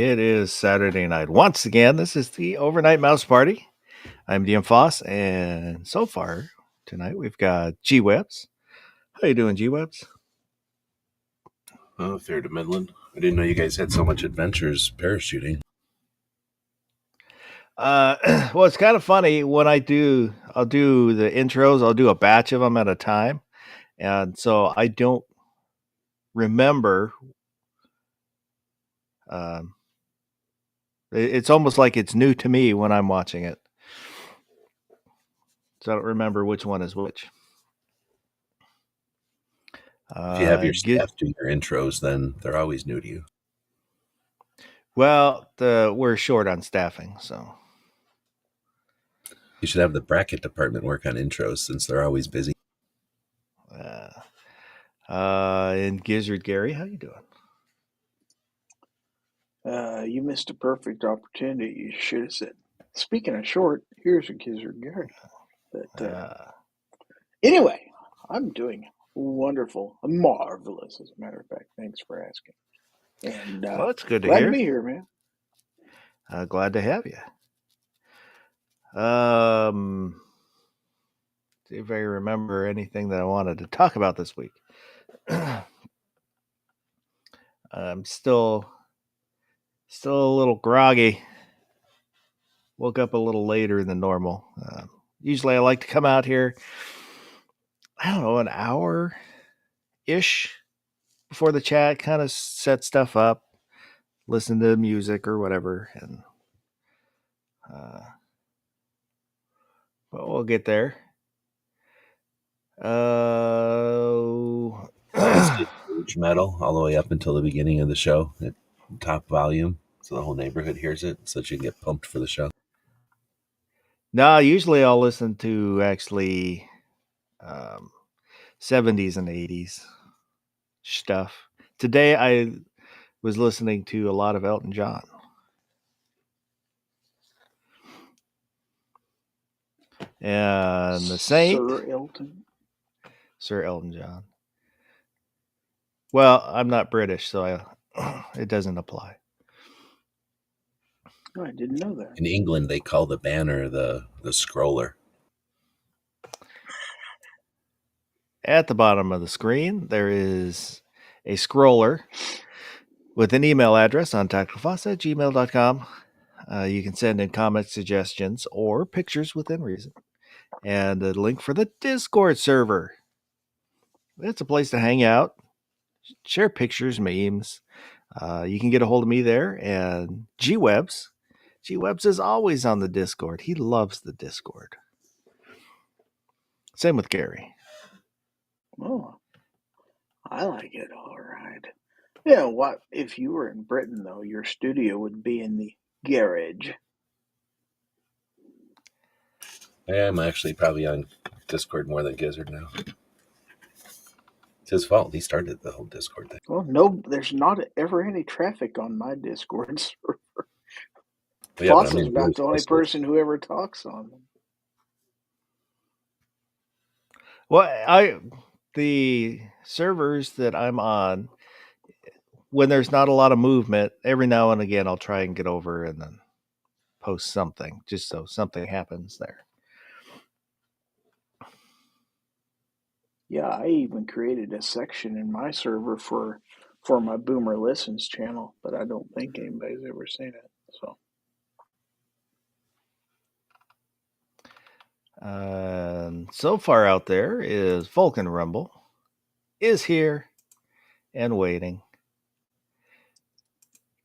It is Saturday night. Once again, this is the Overnight Mouse Party. I'm DM Foss, and so far tonight we've got G Webs. How you doing, G Webs? Oh, fair to Midland. I didn't know you guys had so much adventures parachuting. Well, it's kind of funny when I'll do the intros. I'll do a batch of them at a time, and so I don't remember. Um, it's almost like it's new to me when I'm watching it, so I don't remember which one is which. If you have your Get staff do your intros, then they're always new to you. well, we're short on staffing, so. You should have the bracket department work on intros since they're always busy. And Gizzard Gary, how you doing? You missed a perfect opportunity. You should have said, speaking of short, here's a Gizzard Gary. But anyway, I'm doing wonderful, marvelous, as a matter of fact. Thanks for asking. And Well, it's good to glad hear. to be here, man. Glad to have you. See if I remember anything that I wanted to talk about this week. I'm still a little groggy. Woke up a little later than normal. Usually I like to come out here, I don't know, an hour-ish before the chat, kind of set stuff up, listen to music or whatever, and but we'll get there. Huge metal all the way up until the beginning of the show at top volume, so the whole neighborhood hears it, so that you can get pumped for the show. No, usually I'll listen to actually 70s and 80s stuff. Today I was listening to a lot of Elton John. And the Saint. Sir Elton John. Well, I'm not British, so it doesn't apply. Oh, I didn't know that. In England, they call the banner the scroller. At the bottom of the screen, there is a scroller with an email address on tacticalfoss@gmail.com. You can send in comments, suggestions, or pictures within reason. And a link for the Discord server. It's a place to hang out, share pictures, memes. You can get a hold of me there. And G-Webs is always on the Discord. He loves the Discord. Same with Gary. Oh, I like it. All right. Yeah, what if you were in Britain, though? Your studio would be in the garage. I'm actually probably on Discord more than Gizzard now. It's his fault. He started the whole Discord thing. Well, no, there's not ever any traffic on my Discord server. Yeah, Foss is about the only person who ever talks on them. Well, the servers that I'm on, when there's not a lot of movement, every now and again I'll try and get over and then post something, just so something happens there. Yeah, I even created a section in my server for my Boomer Listens channel, but I don't think anybody's ever seen it. So far out there is Vulcan Rumble is here and waiting.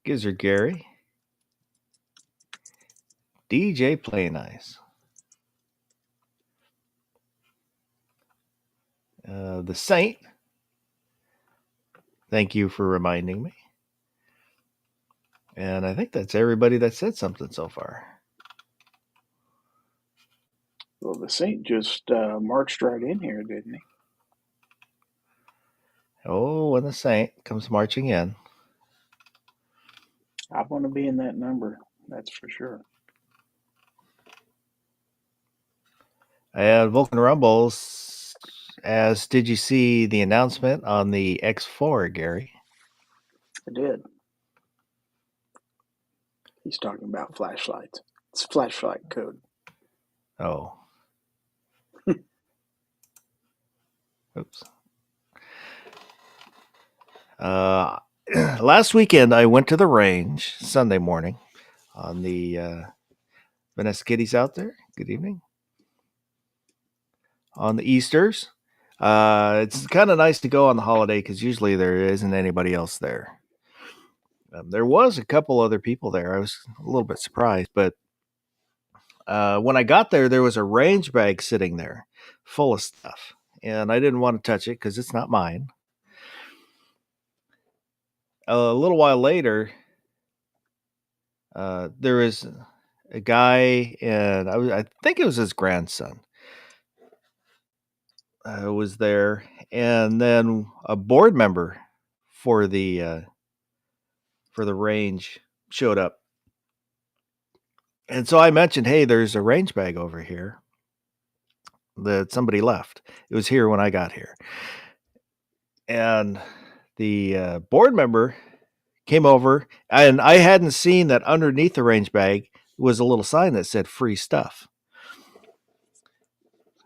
Gizzard Gary, DJ Play Nice, the Saint. Thank you for reminding me. And I think that's everybody that said something so far. Well, the Saint just marched right in here, didn't he? Oh, when the Saint comes marching in. I want to be in that number, that's for sure. And Vulcan Rumbles, did you see the announcement on the X4, Gary? I did. He's talking about flashlights. It's flashlight code. Oh. Oops. Last weekend, I went to the range Sunday morning on the Vanessa Kitties out there. Good evening. On the Easters. It's kind of nice to go on the holiday because usually there isn't anybody else there. There was a couple other people there. I was a little bit surprised, but when I got there, there was a range bag sitting there full of stuff, and I didn't want to touch it because it's not mine. A little while later, there was a guy, and I think it was his grandson was there, and then a board member for the range showed up. And so I mentioned, hey, there's a range bag over here that somebody left. It was here when I got here. And the board member came over, and I hadn't seen that underneath the range bag was a little sign that said free stuff.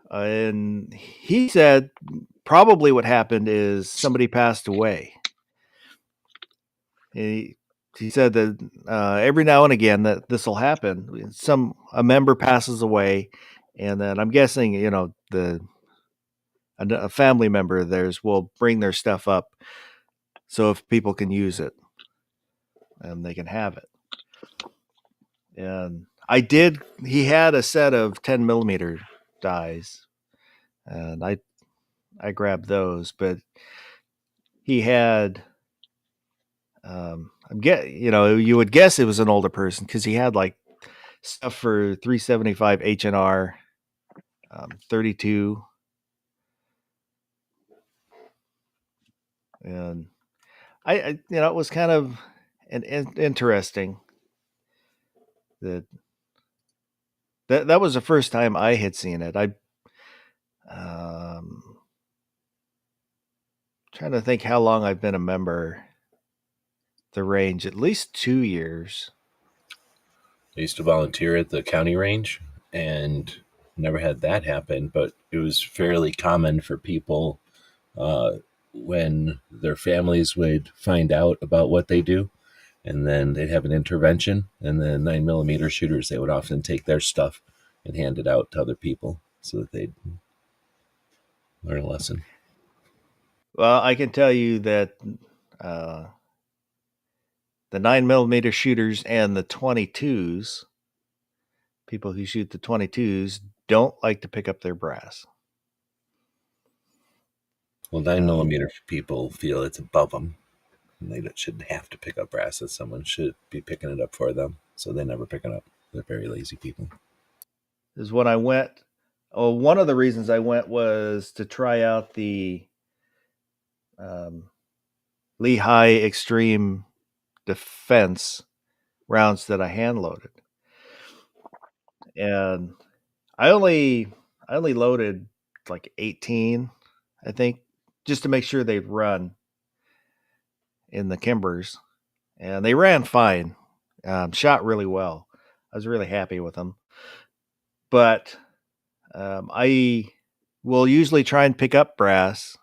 And he said probably what happened is somebody passed away. He said that every now and again that this will happen. A member passes away, and then I'm guessing a family member of theirs will bring their stuff up, so if people can use it, and they can have it. And he had a set of 10 millimeter dies, and I grabbed those, but he had. You would guess it was an older person because he had like stuff for 375 HNR, 32, and I it was kind of interesting that was the first time I had seen it. I trying to think how long I've been a member. The range, at least 2 years. I used to volunteer at the county range and never had that happen, but it was fairly common for people when their families would find out about what they do, and then they'd have an intervention, and the 9mm shooters, they would often take their stuff and hand it out to other people so that they'd learn a lesson. Well, I can tell you that the 9mm shooters and the 22s, people who shoot the 22s, don't like to pick up their brass. Well, 9mm people feel it's above them, and they shouldn't have to pick up brass. That someone should be picking it up for them, so they never pick it up. They're very lazy people. Is when I went. Oh, one of the reasons I went was to try out the Lehigh Extreme Defense rounds that I hand loaded, and I only loaded like 18, I think, just to make sure they'd run in the Kimbers, and they ran fine. Shot really well. I was really happy with them, but I will usually try and pick up brass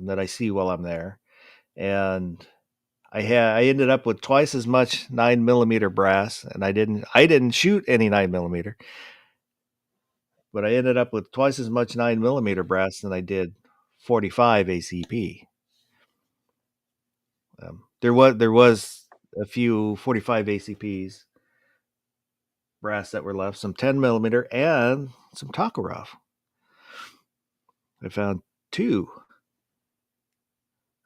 that I see while I'm there, and I ended up with twice as much 9mm brass, and I didn't shoot any 9mm, but I ended up with twice as much 9mm brass than I did 45 ACP. There was a few 45 ACPs brass that were left, some 10mm and some Tokarev. I found 2.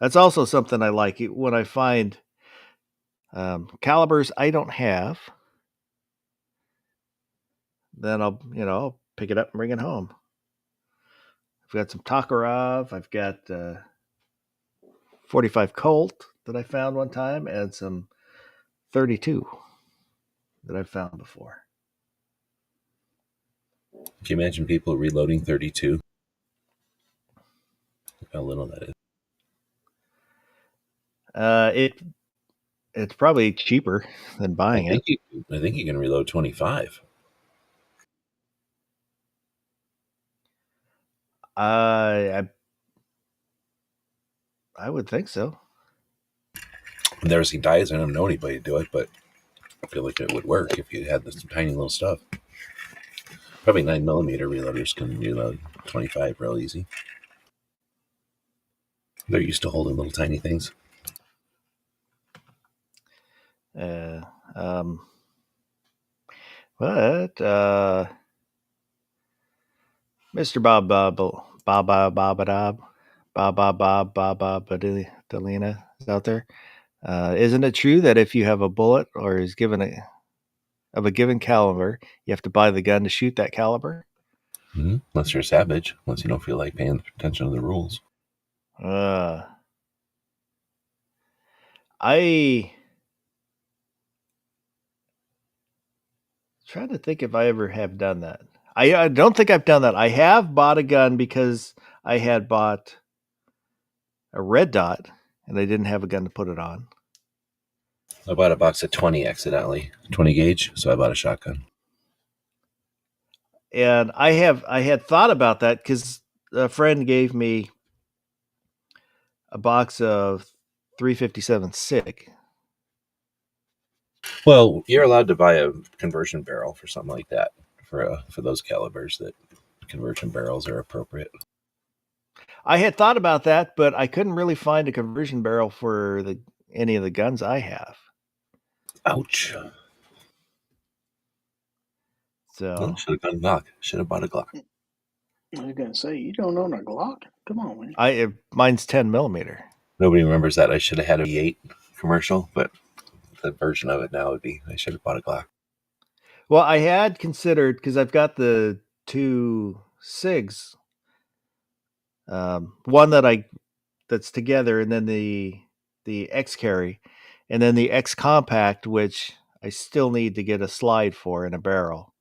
That's also something I like when I find calibers I don't have. Then I'll pick it up and bring it home. I've got some Tokarev. I've got 45 Colt that I found one time, and some 32 that I've found before. Can you imagine people reloading 32? Look how little that is. it's probably cheaper than buying it. I think you can reload 25. I would think so. I've never seen dies. I don't know anybody do it, but I feel like it would work if you had this tiny little stuff. Probably 9mm reloaders can reload 25 real easy. They're used to holding little tiny things. But Mr. Bob Delina is out there. Isn't it true that if you have a bullet or is given of a given caliber, you have to buy the gun to shoot that caliber? Mm-hmm. Unless you're a savage, unless you don't feel like paying attention to the rules. I trying to think if I ever have done that. I don't think I've done that. I have bought a gun because I had bought a red dot and I didn't have a gun to put it on. I bought a box of 20 accidentally, 20 gauge, so I bought a shotgun. And I had thought about that because a friend gave me a box of 357 SIG. Well, you're allowed to buy a conversion barrel for something like that for those calibers. That conversion barrels are appropriate. I had thought about that, but I couldn't really find a conversion barrel for any of the guns I have. Ouch. So should have gone Glock. Should have bought a Glock. I was gonna say, you don't own a Glock? Come on, man. Mine's 10mm. Nobody remembers that. I should have had a V8 commercial, but the version of it now would be I should have bought a Glock. Well, I had considered because I've got the 2 SIGs. One that's together, and then the X carry, and then the X compact, which I still need to get a slide for in a barrel.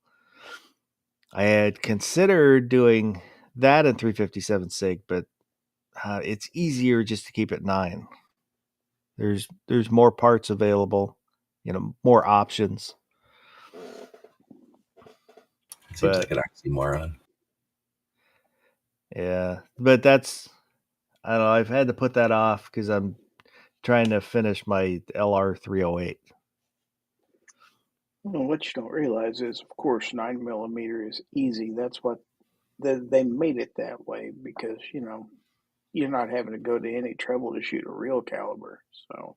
I had considered doing that in 357 SIG, but it's easier just to keep it 9. There's more parts available, more options. Seems like an oxymoron. Yeah, but I don't know. I've had to put that off because I'm trying to finish my LR308. Well, what you don't realize is, of course, 9mm is easy. That's what they made it that way because you're not having to go to any trouble to shoot a real caliber. So,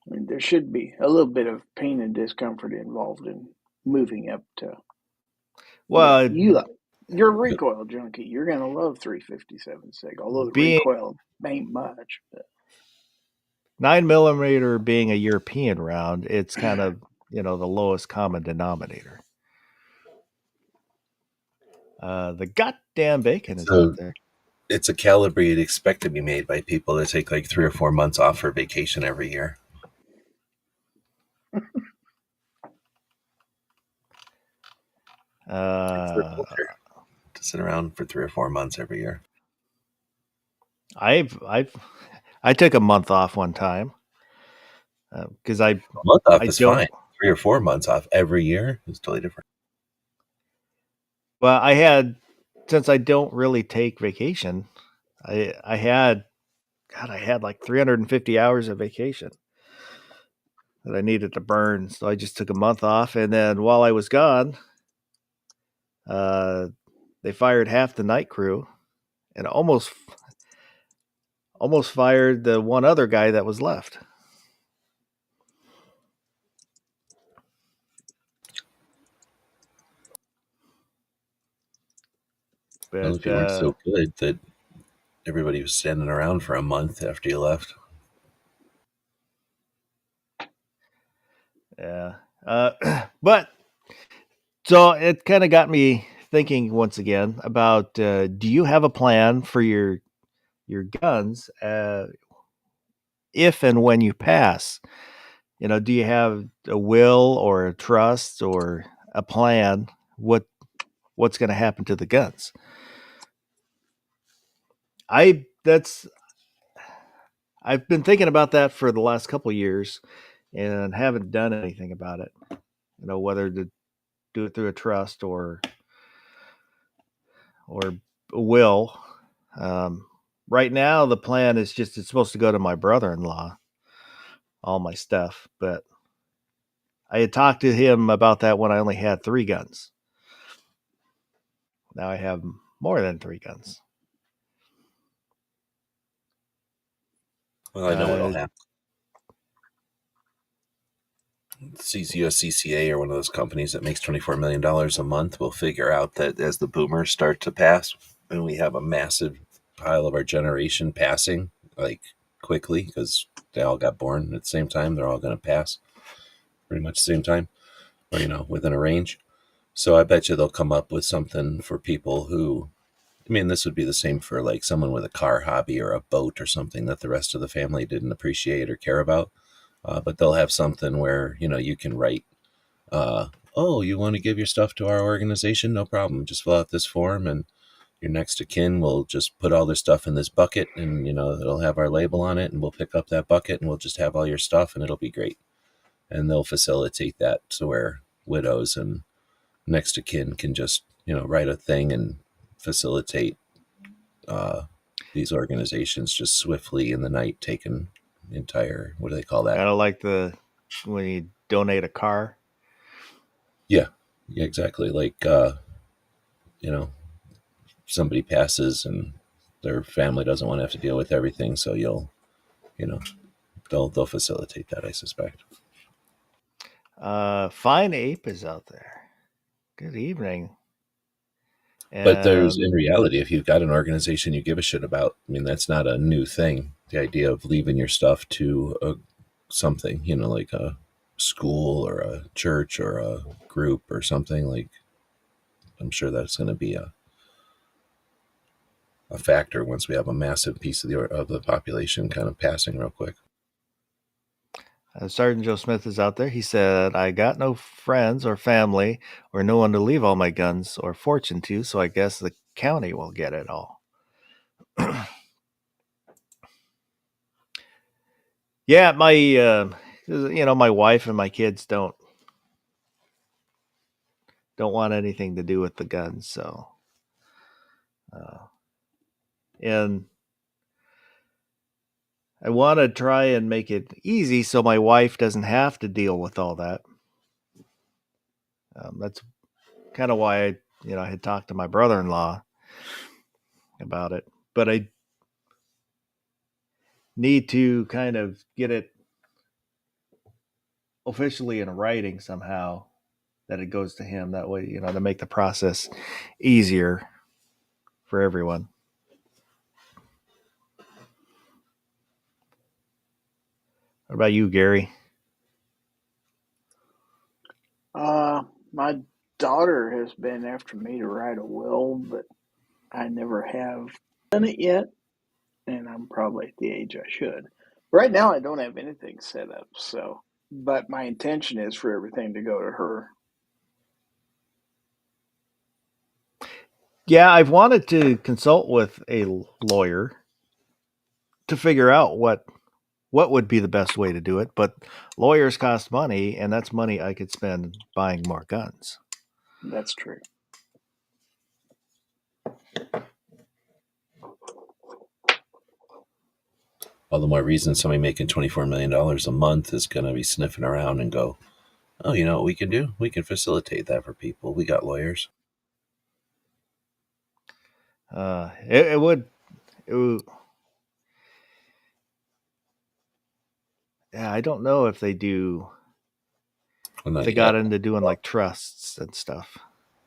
I mean, there should be a little bit of pain and discomfort involved in moving up to. Well, you're a recoil junkie. You're gonna love 357 SIG, although the recoil ain't much. But 9mm being a European round, it's kind of the lowest common denominator. The goddamn bacon is out there. It's a caliber you'd expect to be made by people that take like 3 or 4 months off for vacation every year. To sit around for 3 or 4 months every year. I took a month off one time because a month off is fine. 3 or 4 months off every year is totally different. Well, since I don't really take vacation, I had like 350 hours of vacation that I needed to burn. So I just took a month off. And then while I was gone, they fired half the night crew and almost fired the one other guy that was left. But you weren't so good that everybody was standing around for a month after you left. Yeah. But so it kind of got me thinking once again about, do you have a plan for your guns if and when you pass? Do you have a will or a trust or a plan? What's going to happen to the guns? I I've been thinking about that for the last couple of years and haven't done anything about it. Whether to do it through a trust or a will. Right now, the plan is it's supposed to go to my brother-in-law, all my stuff. But I had talked to him about that when I only had 3 guns. Now I have more than 3 guns. Well, I know what'll happen. USCCA or one of those companies that makes $24 million a month will figure out that as the boomers start to pass and we have a massive pile of our generation passing like quickly because they all got born at the same time, they're all going to pass pretty much the same time or, within a range. So I bet you they'll come up with something for people who, this would be the same for like someone with a car hobby or a boat or something that the rest of the family didn't appreciate or care about. But they'll have something where, you can write, oh, you want to give your stuff to our organization? No problem. Just fill out this form and your next of kin will just put all their stuff in this bucket and, it'll have our label on it and we'll pick up that bucket and we'll just have all your stuff and it'll be great. And they'll facilitate that to where widows and next of kin can just, write a thing and facilitate these organizations just swiftly in the night taking entire, what do they call that? Kind of like when you donate a car. Yeah, exactly. Like, somebody passes and their family doesn't want to have to deal with everything. So they'll facilitate that, I suspect. Fine Ape is out there. Good evening. But there's, in reality, if you've got an organization you give a shit about, that's not a new thing. The idea of leaving your stuff to something, like a school or a church or a group or something, like, I'm sure that's going to be a factor once we have a massive piece of the population kind of passing real quick. Sergeant Joe Smith is out there. He said, I got no friends or family or no one to leave all my guns or fortune to, so I guess the county will get it all. Yeah, my wife and my kids don't want anything to do with the guns, so and I want to try and make it easy so my wife doesn't have to deal with all that. That's kind of why I had talked to my brother-in-law about it, but I need to kind of get it officially in writing somehow that it goes to him. That way, to make the process easier for everyone. What about you, Gary? My daughter has been after me to write a will, but I never have done it yet, and I'm probably at the age I should. Right now, I don't have anything set up, but my intention is for everything to go to her. Yeah, I've wanted to consult with a lawyer to figure out what would be the best way to do it, but lawyers cost money, and that's money I could spend buying more guns. That's true. All the more reason somebody making $24 million a month is going to be sniffing around and go, oh, you know what we can do? We can facilitate that for people. We got lawyers. It would. Yeah, I don't know if they do. Well, they got into doing like trusts and stuff.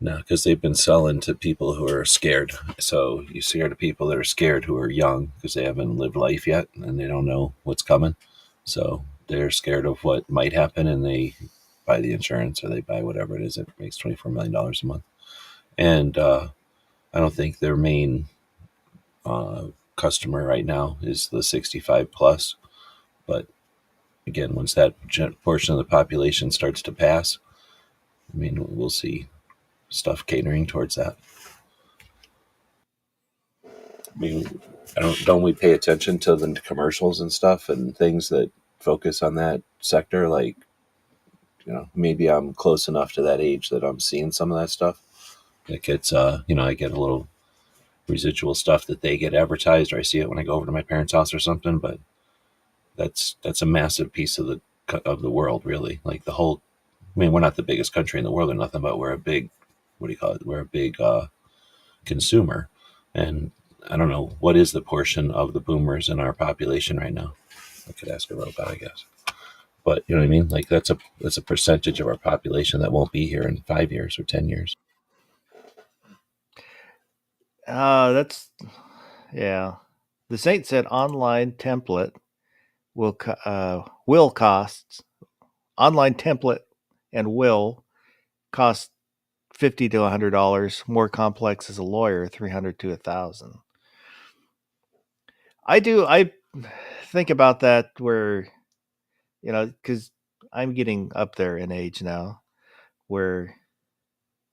No, because they've been selling to people who are scared. So you sell to people that are scared who are young because they haven't lived life yet and they don't know what's coming. So they're scared of what might happen and they buy the insurance or they buy whatever it is that makes $24 million a month. And I don't think their main customer right now is the 65 plus. But again, once that portion of the population starts to pass, we'll see stuff catering towards that. don't we pay attention to the commercials and stuff and things that focus on that sector? Like, maybe I'm close enough to that age that I'm seeing some of that stuff. Like it's, I get a little residual stuff that they get advertised, or I see it when I go over to my parents' house or something. But that's a massive piece of the world, really. Like the whole. I mean, we're not the biggest country in the world or nothing, but we're a big. What do you call it? We're a big consumer, and I don't know what is the portion of the boomers in our population right now. I could ask a robot, I guess. But you know what I mean? Like that's a percentage of our population that won't be here in 5 years or 10 years. That's yeah. The Saint said online template will cost online template and will cost $50 to $100. More complex as a lawyer, $300 to $1,000. I think about that where, because I'm getting up there in age now, where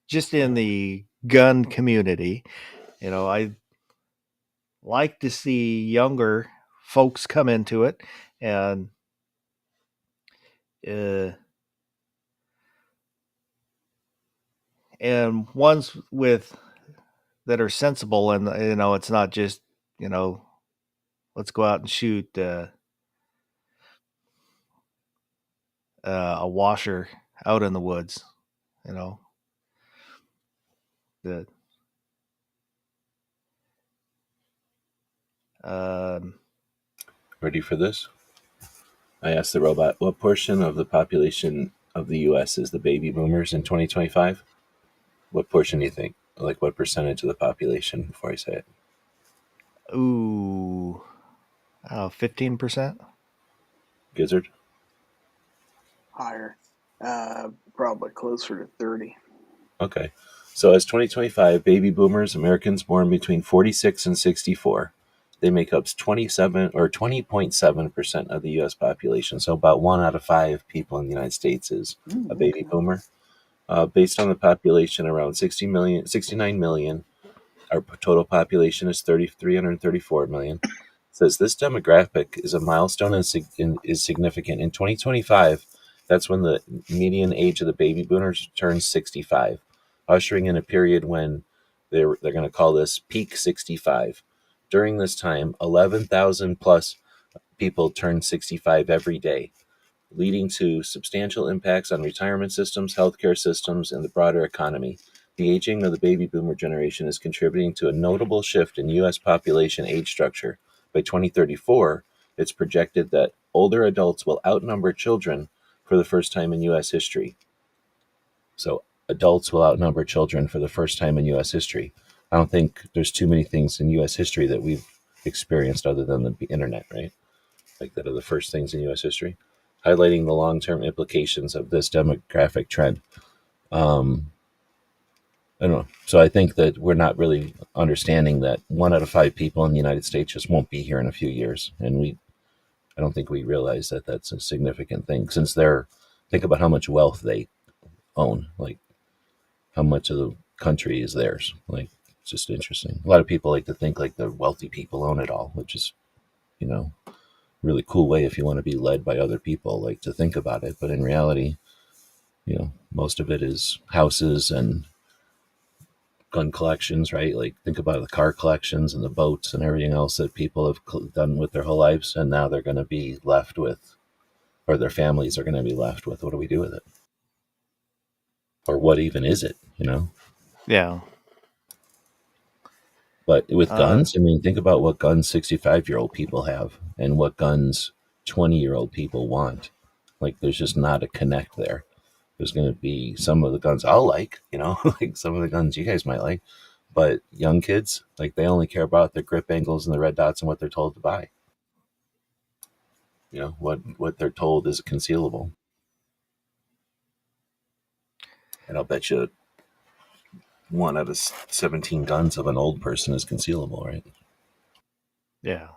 just in the gun community, I like to see younger folks come into it and ones that are sensible, and it's not just let's go out and shoot a washer out in the woods, the Ready for this? I asked the robot, what portion of the population of the U.S. is the baby boomers in 2025? What portion do you think? Like what percentage of the population before I say it? 15%. Gizzard? Higher. Probably closer to 30. Okay. So as 2025 baby boomers, Americans born between 46 and 64, they make up 27 or 20.7% of the U.S. population. So about 1 out of 5 people in the United States is a baby boomer. Based on the population, around 69 million. Our total population is 334 million. It says this demographic is a milestone and is significant. In 2025, that's when the median age of the baby boomers turns 65, ushering in a period when they're going to call this peak 65. During this time, 11,000 plus people turn 65 every day, leading to substantial impacts on retirement systems, healthcare systems, and the broader economy. The aging of the baby boomer generation is contributing to a notable shift in U.S. population age structure. By 2034, it's projected that older adults will outnumber children for the first time in U.S. history. So adults will outnumber children for the first time in U.S. history. I don't think there's too many things in U.S. history that we've experienced other than the internet, right? Like that are the first things in U.S. history, highlighting the long-term implications of this demographic trend. I don't know. So I think that we're not really understanding that 1 out of 5 people in the United States just won't be here in a few years. And I don't think we realize that that's a significant thing since think about how much wealth they own, like how much of the country is theirs. Like, it's just interesting. A lot of people like to think like the wealthy people own it all, which is, really cool way if you want to be led by other people, like to think about it. But in reality, most of it is houses and gun collections, right? Like think about the car collections and the boats and everything else that people have done with their whole lives, and now they're going to be left with, or their families are going to be left with, what do we do with it? Or what even is it, Yeah. But with guns, I mean, think about what guns 65-year-old people have and what guns 20-year-old people want. Like there's just not a connect there. There's going to be some of the guns I'll like, like some of the guns you guys might like. But young kids, like they only care about their grip angles and the red dots and what they're told to buy. What they're told is concealable. And I'll bet you 1 out of 17 guns of an old person is concealable, right? Yeah.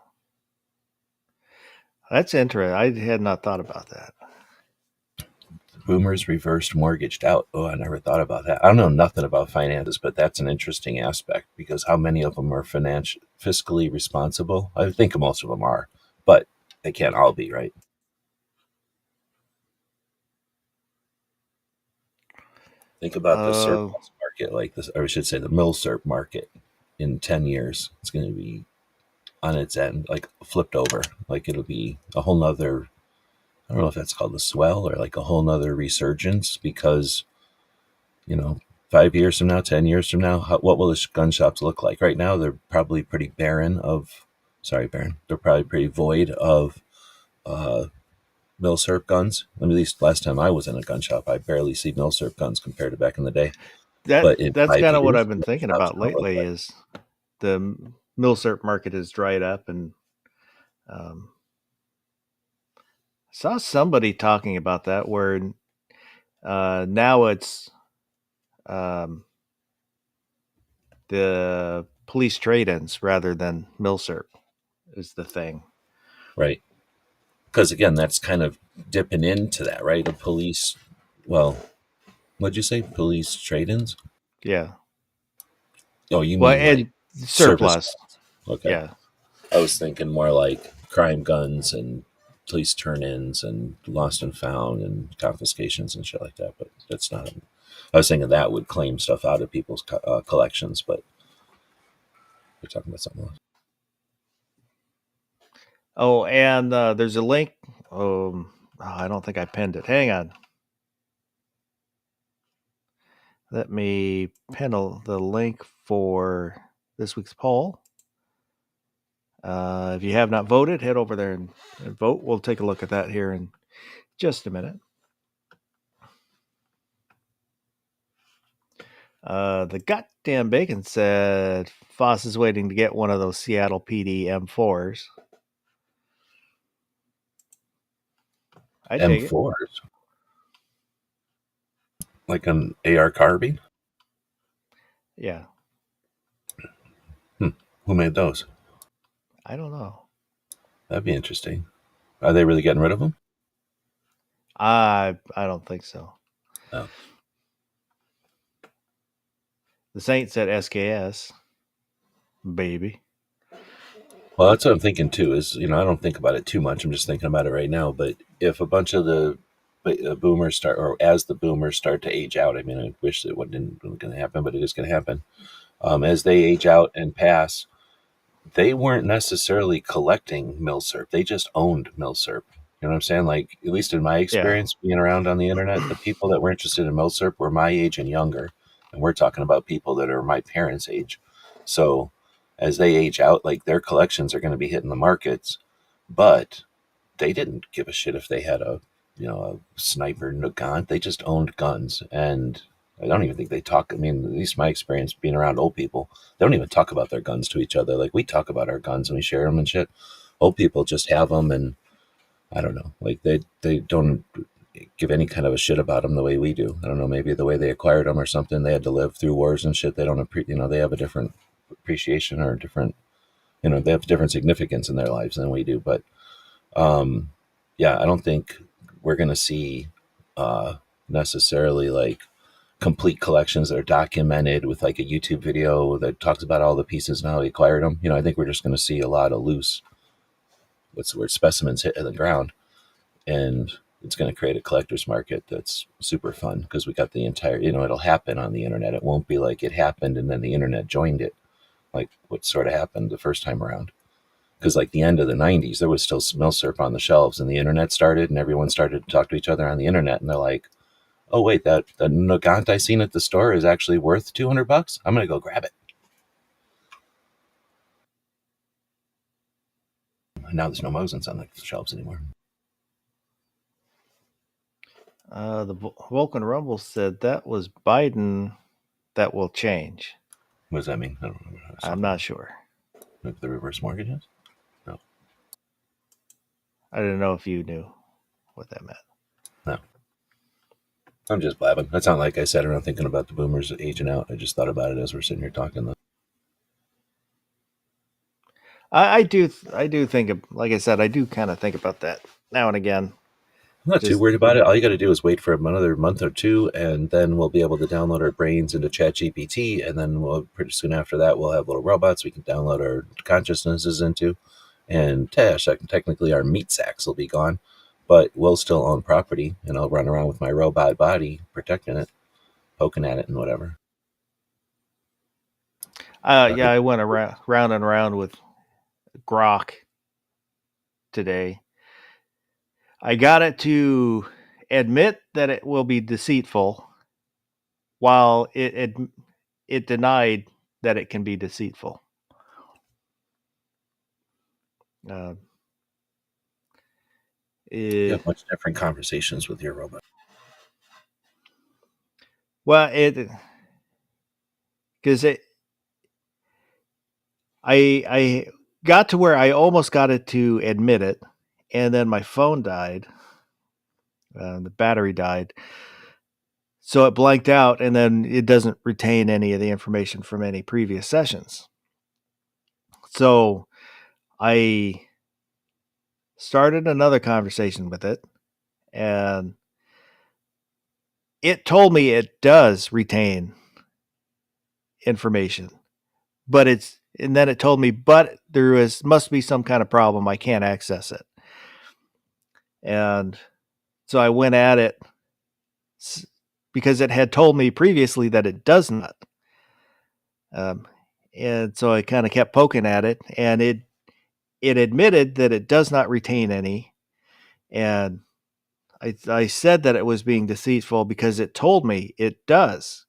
That's interesting. I had not thought about that. boomers reversed mortgaged out. Oh, I never thought about that. I don't know nothing about finances, but that's an interesting aspect because how many of them are fiscally responsible? I think most of them are, but they can't all be, right? Think about the surplus market, like this, or I should say the milsurp market in 10 years. It's going to be on its end, like flipped over. Like it'll be a whole nother, I don't know if that's called a swell or like a whole nother resurgence because, 5 years from now, 10 years from now, what will the gun shops look like? Right now, they're probably pretty they're probably pretty void of milsurp guns. At least last time I was in a gun shop, I barely see milsurp guns compared to back in the day. But in That's 5 kind of what years, I've been what thinking shops about gonna look lately like? is the milsurp market has dried up, and saw somebody talking about that where now it's the police trade-ins rather than milsurp is the thing. Right. Because again, that's kind of dipping into that, right? The police, well, what'd you say? Police trade-ins? Yeah. Oh, you Well, mean like and service surplus. guns? Okay. Yeah. I was thinking more like crime guns and police turn-ins and lost and found and confiscations and shit like that. But that's not. I was thinking that would claim stuff out of people's collections, but we're talking about something else. Oh, and there's a link. I don't think I pinned it. Hang on. Let me pin the link for this week's poll. If you have not voted, head over there and vote. We'll take a look at that here in just a minute. The goddamn bacon said Foss is waiting to get one of those Seattle PD M4s. I take it. M4s, like an AR carbine. Yeah. Who made those? I don't know. That'd be interesting. Are they really getting rid of them? I don't think so. No. The Saint said SKS. Baby. Well, that's what I'm thinking too. Is I don't think about it too much. I'm just thinking about it right now. But if a bunch of the boomers start, or as the boomers start to age out, I mean, I wish it wasn't going to happen, but it is going to happen. As they age out and pass, they weren't necessarily collecting milsurp. They just owned milsurp. You know what I'm saying? Like, at least in my experience being around on the internet, the people that were interested in milsurp were my age and younger. And we're talking about people that are my parents' age. So as they age out, like their collections are going to be hitting the markets, but they didn't give a shit if they had a sniper Nagant. They just owned guns. And I don't even think they talk. I mean, at least my experience being around old people, they don't even talk about their guns to each other. Like, we talk about our guns and we share them and shit. Old people just have them, and I don't know. Like, they don't give any kind of a shit about them the way we do. I don't know. Maybe the way they acquired them or something. They had to live through wars and shit. They don't they have a different appreciation or different. They have different significance in their lives than we do. But yeah, I don't think we're gonna see necessarily like complete collections that are documented with like a YouTube video that talks about all the pieces and how he acquired them. I think we're just going to see a lot of loose, what's the word, specimens hit the ground, and it's going to create a collector's market that's super fun because we got the entire, it'll happen on the internet. It won't be like it happened and then the internet joined it, like what sort of happened the first time around. Because like the end of the 90s, there was still milsurp on the shelves and the internet started and everyone started to talk to each other on the internet, and they're like, oh wait, that Nagant I seen at the store is actually worth $200. I'm gonna go grab it. Now there's no Mosins on the shelves anymore. The Vulcan Rumble said that was Biden that will change. What does that mean? I don't know. I'm not sure. Like the reverse mortgages? No. I didn't know if you knew what that meant. No. I'm just blabbing. That's not like I sat around thinking about the boomers aging out. I just thought about it as we're sitting here talking. I do think of, like I said, I do kind of think about that now and again. I'm not too Just worried about it. All you got to do is wait for another month or two, and then we'll be able to download our brains into ChatGPT, and then pretty soon after that, we'll have little robots we can download our consciousnesses into. And technically, our meat sacks will be gone, but we'll still own property, and I'll run around with my robot body protecting it, poking at it, and whatever. yeah, I went round and around with Grok today. I got it to admit that it will be deceitful, while it denied that it can be deceitful. You have much different conversations with your robot. Well, because I got to where I almost got it to admit it, and then my phone died. The battery died. So it blanked out, and then it doesn't retain any of the information from any previous sessions. So I started another conversation with it, and it told me it does retain information, and then it told me, but there must be some kind of problem. I can't access it. And so I went at it because it had told me previously that it does not. And so I kind of kept poking at it, and it admitted that it does not retain any. And I said that it was being deceitful because it told me it does,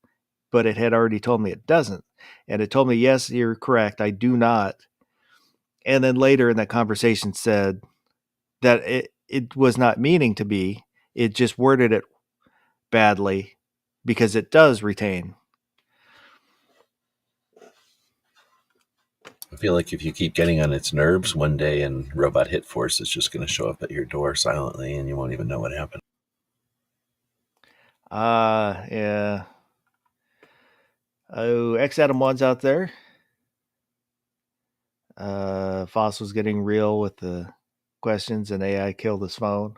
but it had already told me it doesn't. And it told me, yes, you're correct, I do not. And then later in that conversation said that it was not meaning to be. It just worded it badly because it does retain. I feel like if you keep getting on its nerves, one day and Robot Hit Force is just going to show up at your door silently and you won't even know what happened. Yeah. Oh, X Adam 1's out there. Fossil's getting real with the questions, and AI killed his phone.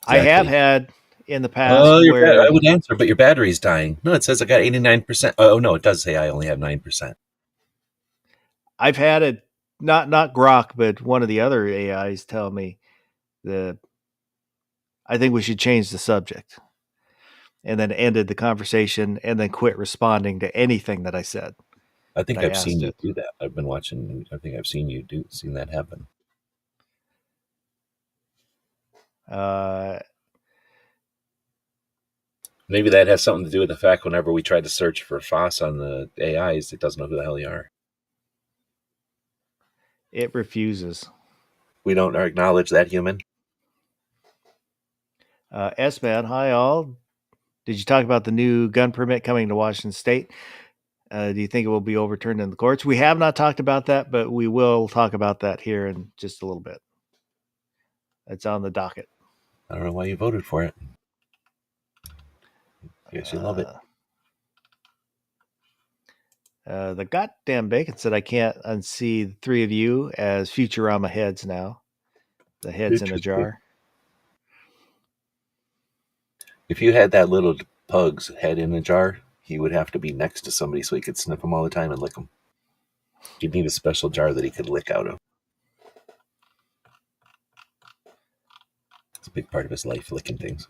Exactly. I have had in the past where I would answer, but your battery's dying. No, it says I got 89%. Oh no, it does say I only have 9%. I've had it, not Grok, but one of the other AIs tell me that I think we should change the subject, and then ended the conversation, and then quit responding to anything that I said. I think I've seen you do that. I've been watching. I think I've seen that happen. Maybe that has something to do with the fact whenever we try to search for FOSS on the AIs, it doesn't know who the hell you are. It refuses. We don't acknowledge that human. S-Man, hi all. Did you talk about the new gun permit coming to Washington State? Do you think it will be overturned in the courts? We have not talked about that, but we will talk about that here in just a little bit. It's on the docket. I don't know why you voted for it. I guess you love it. The goddamn bacon said I can't unsee the three of you as Futurama heads now. The heads in a jar. If you had that little pug's head in a jar, he would have to be next to somebody so he could sniff them all the time and lick them. You'd need a special jar that he could lick out of. It's a big part of his life, licking things.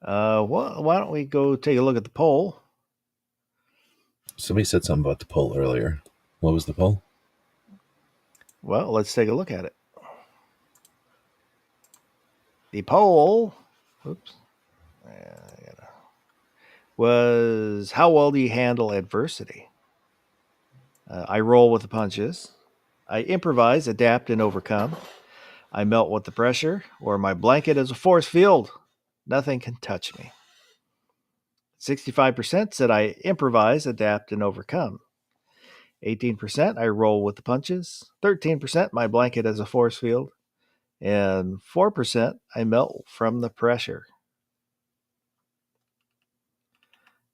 Well, why don't we go take a look at the poll? Somebody said something about the poll earlier. What was the poll? Well, let's take a look at it. The poll, was how well do you handle adversity? I roll with the punches. I improvise, adapt, and overcome. I melt with the pressure, or my blanket is a force field. Nothing can touch me. 65% said I improvise, adapt, and overcome. 18% I roll with the punches. 13% my blanket is a force field. And 4% I melt from the pressure.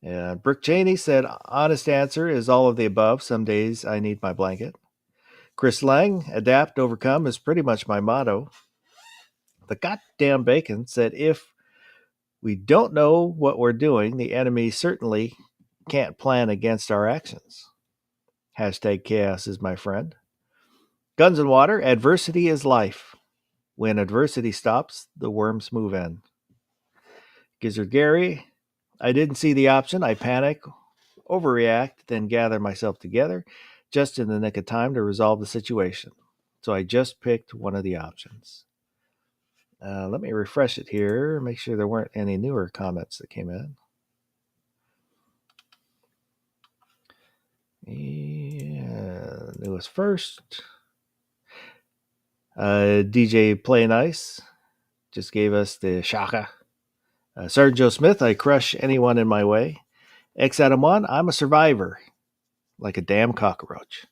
And Brooke Cheney said, honest answer is all of the above. Some days I need my blanket. Chris Lang, adapt, overcome is pretty much my motto. The goddamn bacon said if we don't know what we're doing, the enemy certainly can't plan against our actions. Hashtag chaos is my friend. Guns and water, adversity is life. When adversity stops, the worms move in. Gizzard Gary, I didn't see the option. I panic, overreact, then gather myself together just in the nick of time to resolve the situation. So I just picked one of the options. Let me refresh it here, make sure there weren't any newer comments that came in. Yeah, newest first. DJ Play Nice just gave us the shaka. Sergeant Joe Smith, I crush anyone in my way. X Adam 1, I'm a survivor, like a damn cockroach.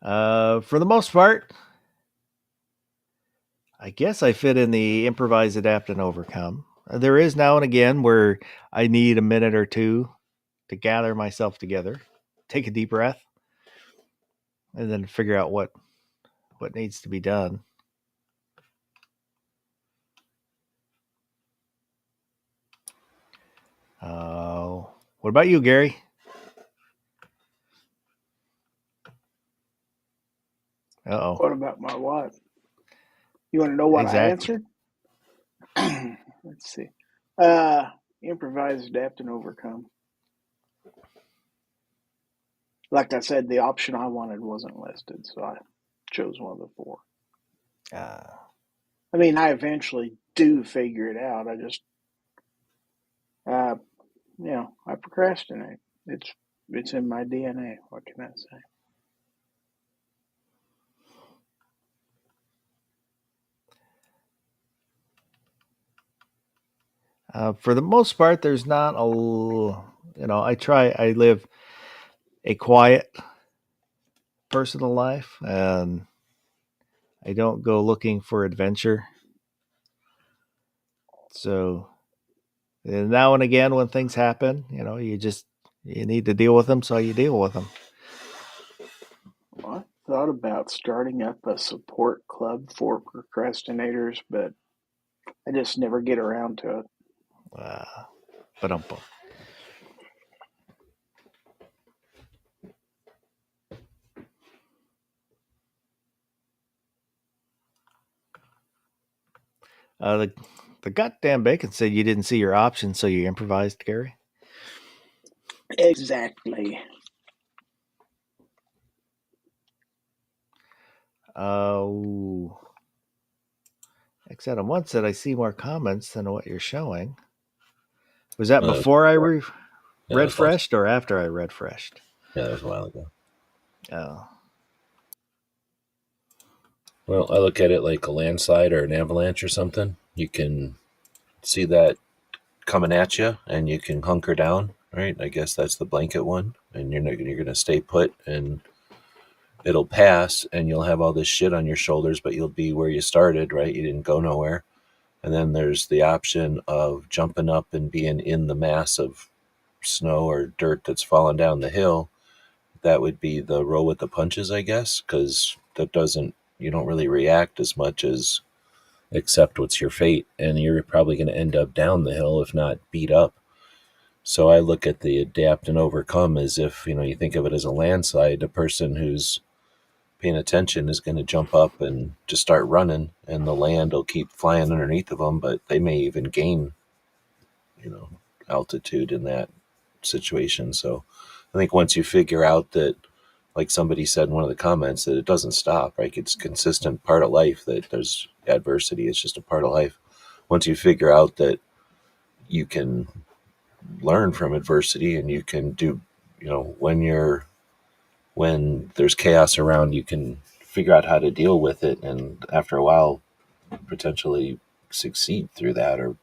For the most part, I guess I fit in the improvise, adapt, and overcome. There is now and again where I need a minute or two to gather myself together, take a deep breath, and then figure out what needs to be done. What about you, Gary? Uh-oh. What about my what? You want to know what exactly. I answered? Let's see. Improvise, adapt, and overcome. Like I said, the option I wanted wasn't listed, so I chose one of the four. I mean, I eventually do figure it out. I just, I procrastinate. It's in my DNA. What can I say? For the most part, there's not I live a quiet personal life, and I don't go looking for adventure. So now and again, when things happen, you need to deal with them, so you deal with them. Well, I thought about starting up a support club for procrastinators, but I just never get around to it. The goddamn bacon said you didn't see your options, so you improvised, Gary. Exactly. X Adam 1 said, I see more comments than what you're showing. Was that before I refreshed or after I refreshed? Yeah, that was a while ago. Oh. Well, I look at it like a landslide or an avalanche or something. You can see that coming at you, and you can hunker down, right? I guess that's the blanket one, and you're going to stay put, and it'll pass, and you'll have all this shit on your shoulders, but you'll be where you started, right? You didn't go nowhere. And then there's the option of jumping up and being in the mass of snow or dirt that's falling down the hill. That would be the roll with the punches, I guess, because you don't really react as much as accept what's your fate, and you're probably going to end up down the hill, if not beat up. So I look at the adapt and overcome as if, you think of it as a landslide. A person who's paying attention is going to jump up and just start running, and the land will keep flying underneath of them, but they may even gain, altitude in that situation. So I think once you figure out that, like somebody said in one of the comments, that it doesn't stop, right? It's a consistent part of life, that there's adversity. It's just a part of life. Once you figure out that you can learn from adversity, and you can do, when there's chaos around, you can figure out how to deal with it. And after a while, potentially succeed through that, or,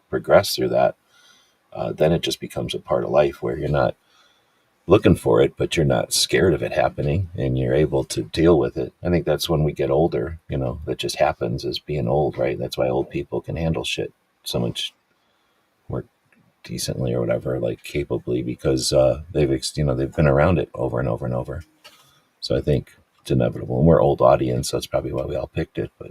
progress through that. Then it just becomes a part of life where you're not looking for it, but you're not scared of it happening, and you're able to deal with it. I think that's when we get older, that just happens as being old, right? That's why old people can handle shit so much more decently, or whatever, like capably, because they've been around it over and over and over. So I think it's inevitable. And we're old audience, so that's probably why we all picked it. But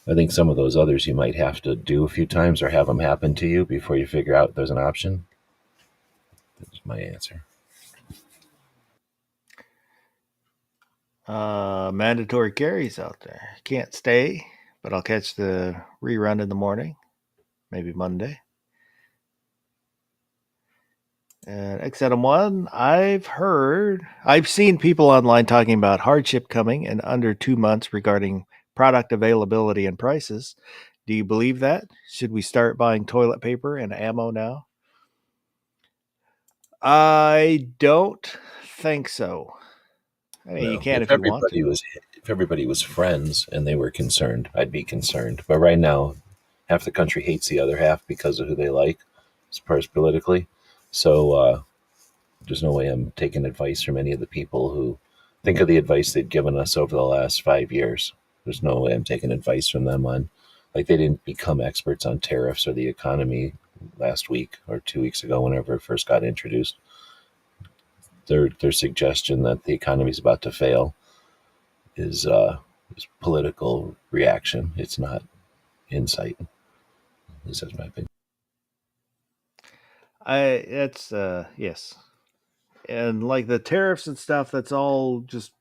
I think some of those others you might have to do a few times or have them happen to you before you figure out there's an option. That's my answer. Mandatory carries out there. Can't stay, but I'll catch the rerun in the morning, maybe Monday. And XM1, I've seen people online talking about hardship coming in under 2 months regarding product availability and prices. Do you believe that? Should we start buying toilet paper and ammo now? I don't think so. I mean, you can if you want to. If everybody was friends and they were concerned, I'd be concerned. But right now, half the country hates the other half because of who they like, as far as politically. So there's no way I'm taking advice from any of the people who think of the advice they've given us over the last 5 years. There's no way I'm taking advice from them on, like, they didn't become experts on tariffs or the economy last week or 2 weeks ago, whenever it first got introduced. Their suggestion that the economy is about to fail is political reaction. It's not insight. At least that's my opinion. Yes. And like the tariffs and stuff, that's all just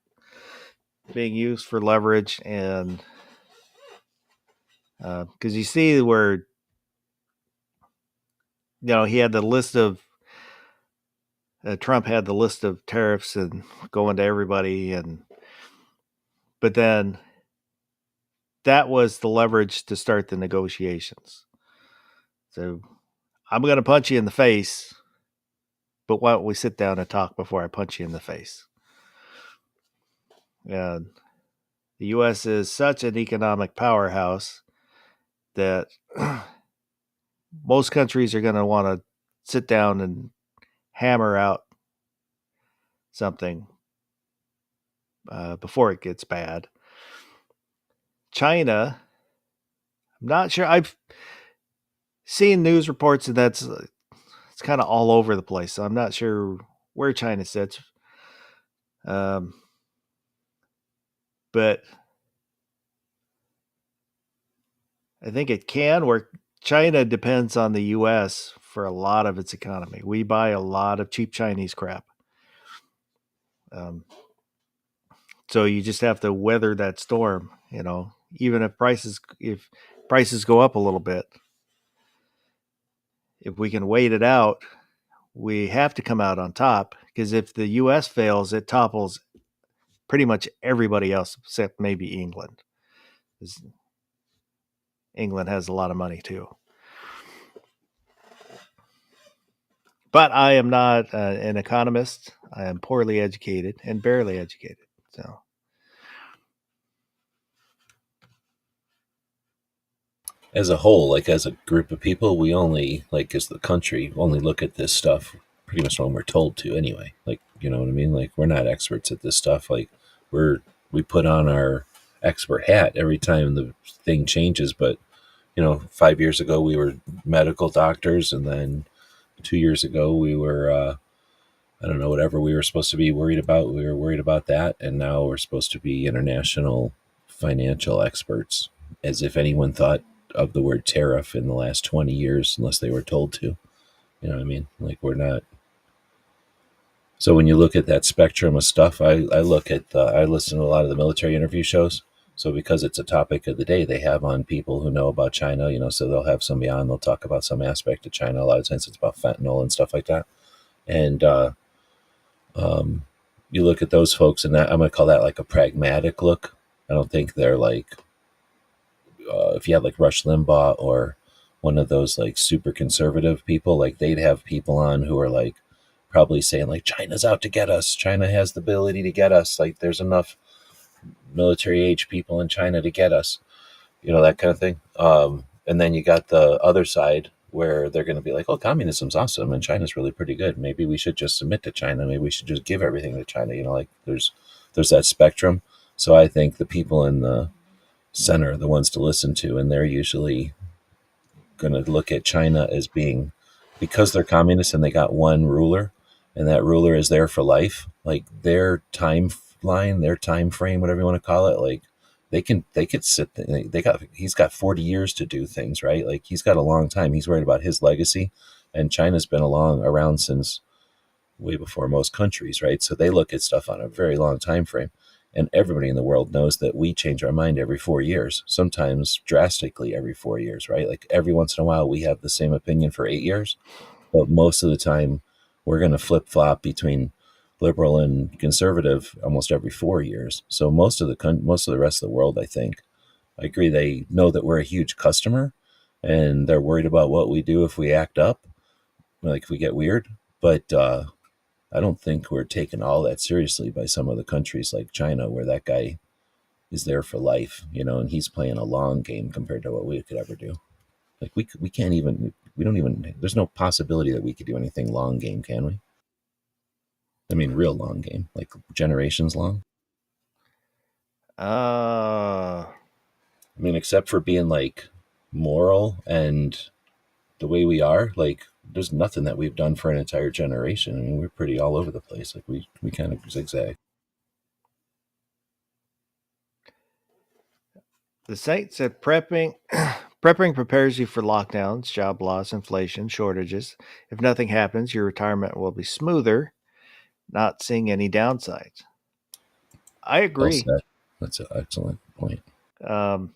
being used for leverage. And because you see where, he had the list of, Trump had the list of tariffs and going to everybody. But then that was the leverage to start the negotiations. So I'm going to punch you in the face, but why don't we sit down and talk before I punch you in the face? And the U.S. is such an economic powerhouse that most countries are going to want to sit down and hammer out something before it gets bad. China, I'm not sure. I've seen news reports and it's kind of all over the place. So I'm not sure where China sits. But I think it can work. China depends on the U.S. for a lot of its economy. We buy a lot of cheap Chinese crap. So you just have to weather that storm, even if prices go up a little bit. If we can wait it out, we have to come out on top, because if the U.S. fails, it topples pretty much everybody else except maybe England. England has a lot of money too. But I am not an economist. I am poorly educated and barely educated. So, as a whole, like as a group of people, we only, like as the country, only look at this stuff pretty much when we're told to anyway. Like, you know what I mean? Like, we're not experts at this stuff. Like, we put on our expert hat every time the thing changes. But, 5 years ago we were medical doctors, and then 2 years ago we were, I don't know, whatever we were supposed to be worried about. We were worried about that. And now we're supposed to be international financial experts, as if anyone thought of the word tariff in the last 20 years unless they were told to. You know what I mean? Like, we're not. So when you look at that spectrum of stuff, I listen to a lot of the military interview shows. So because it's a topic of the day, they have on people who know about China, so they'll have somebody on, they'll talk about some aspect of China. A lot of times it's about fentanyl and stuff like that. And you look at those folks, and that, I'm going to call that like a pragmatic look. I don't think they're like, if you had like Rush Limbaugh or one of those like super conservative people, like they'd have people on who are like probably saying like, China's out to get us. China has the ability to get us. Like, there's enough military age people in China to get us, that kind of thing. And then you got the other side where they're going to be like, oh, communism's awesome and China's really pretty good. Maybe we should just submit to China. Maybe we should just give everything to China. Like there's that spectrum. So I think the people in the center are the ones to listen to, and they're usually going to look at China as being, because they're communists and they got one ruler, and that ruler is there for life, like their timeline, their time frame, whatever you want to call it, like they could sit, he's got 40 years to do things, right? Like he's got a long time. He's worried about his legacy, and China's been around since way before most countries, right? So they look at stuff on a very long time frame. And everybody in the world knows that we change our mind every 4 years, sometimes drastically every 4 years, right? Like every once in a while, we have the same opinion for 8 years, but most of the time, we're going to flip flop between liberal and conservative almost every 4 years. So most of the rest of the world, I think, I agree, they know that we're a huge customer, and they're worried about what we do if we act up, like if we get weird. But I don't think we're taken all that seriously by some of the countries like China, where that guy is there for life, and he's playing a long game compared to what we could ever do. Like we can't even, we don't even, there's no possibility that we could do anything long game, can we? I mean, real long game, like generations long. Uh, I mean, except for being like moral and the way we are, like there's nothing that we've done for an entire generation. I mean, we're pretty all over the place. Like we kind of zigzag. The site said prepping prepares you for lockdowns, job loss, inflation, shortages. If nothing happens, your retirement will be smoother. Not seeing any downsides. I Well agree. said. That's an excellent point. Because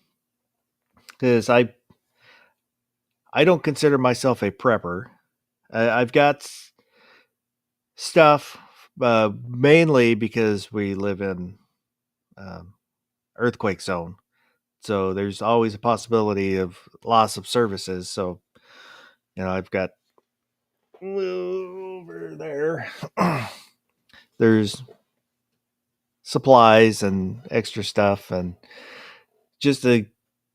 I don't consider myself a prepper. I've got stuff mainly because we live in earthquake zone, so there's always a possibility of loss of services. So I've got over there. There's supplies and extra stuff, and just to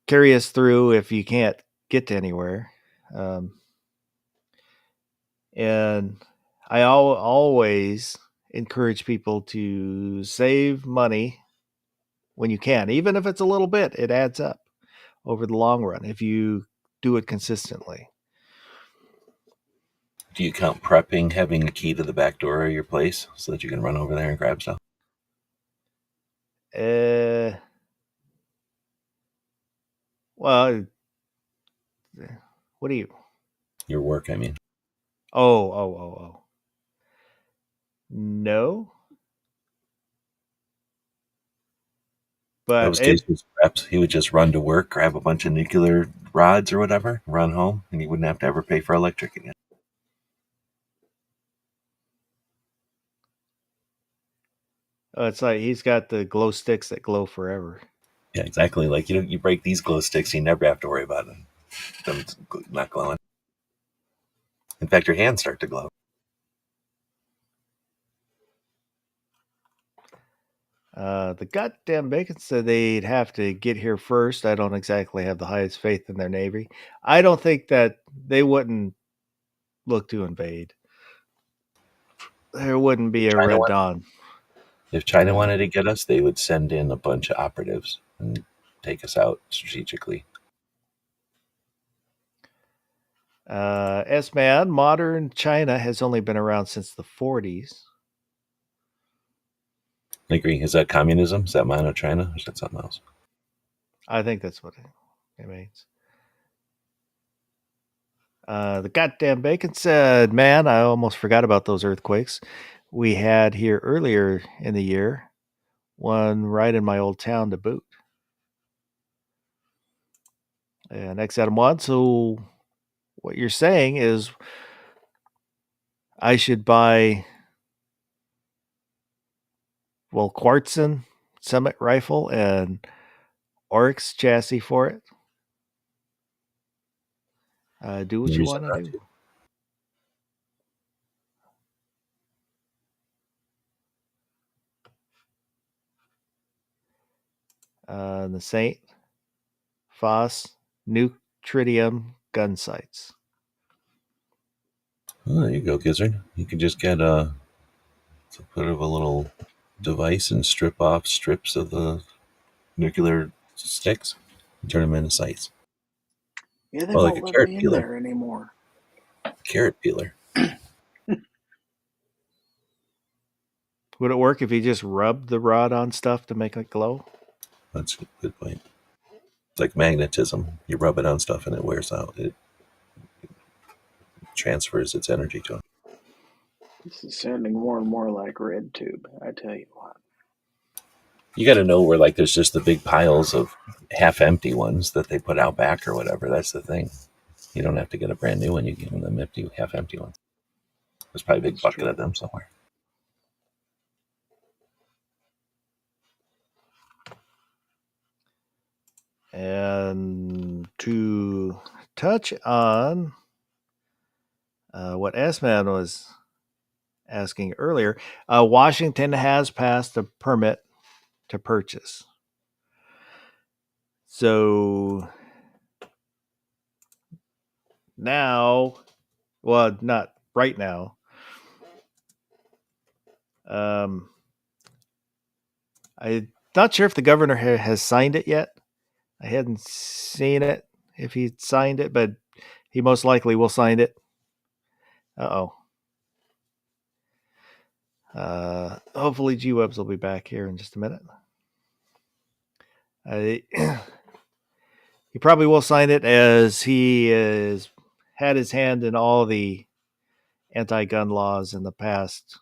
carry us through if you can't get to anywhere. And I always encourage people to save money when you can, even if it's a little bit. It adds up over the long run if you do it consistently. Do you count prepping having a key to the back door of your place so that you can run over there and grab stuff? Well, what do you? Your work, I mean. Oh. No. But Those days was preps. He would just run to work, grab a bunch of nuclear rods or whatever, run home, and he wouldn't have to ever pay for electric again. It's like he's got the glow sticks that glow forever. Yeah, exactly. Like you break these glow sticks, you never have to worry about them not glowing. In fact, your hands start to glow. The goddamn bacon said they'd have to get here first. I don't exactly have the highest faith in their navy. I don't think that they wouldn't look to invade. There wouldn't be a Red Dawn. If China wanted to get us, they would send in a bunch of operatives and take us out strategically. S-Man, modern China has only been around since the 40s. I agree. Is that communism? Is that Mono China? Or is that something else? I think that's what it means. The goddamn bacon said, man, I almost forgot about those earthquakes we had here earlier in the year. One right in my old town to boot. And X Adam 1, so what you're saying is I should buy, Quartzen Summit rifle and Oryx chassis for it. Do what you want to do. The Saint Foss Nutridium gun sights. Oh, there you go, Gizzard. You can just get a little device and strip off strips of the nuclear sticks and turn them into sights. Yeah, they won't let me in there anymore. Carrot peeler. Would it work if you just rubbed the rod on stuff to make it glow? That's a good point. It's like magnetism. You rub it on stuff and it wears out. It transfers its energy to it. This is sounding more and more like RedTube. I tell you what. You got to know where like there's just the big piles of half-empty ones that they put out back or whatever. That's the thing. You don't have to get a brand new one. You give them empty, half-empty ones. There's probably a big bucket of them somewhere. And to touch on what S-Man was asking earlier, Washington has passed a permit to purchase. So now, well, not right now. I'm not sure if the governor has signed it yet. I hadn't seen it if he signed it, but he most likely will sign it. Hopefully G-Webs will be back here in just a minute. He probably will sign it, as he has had his hand in all the anti-gun laws in the past,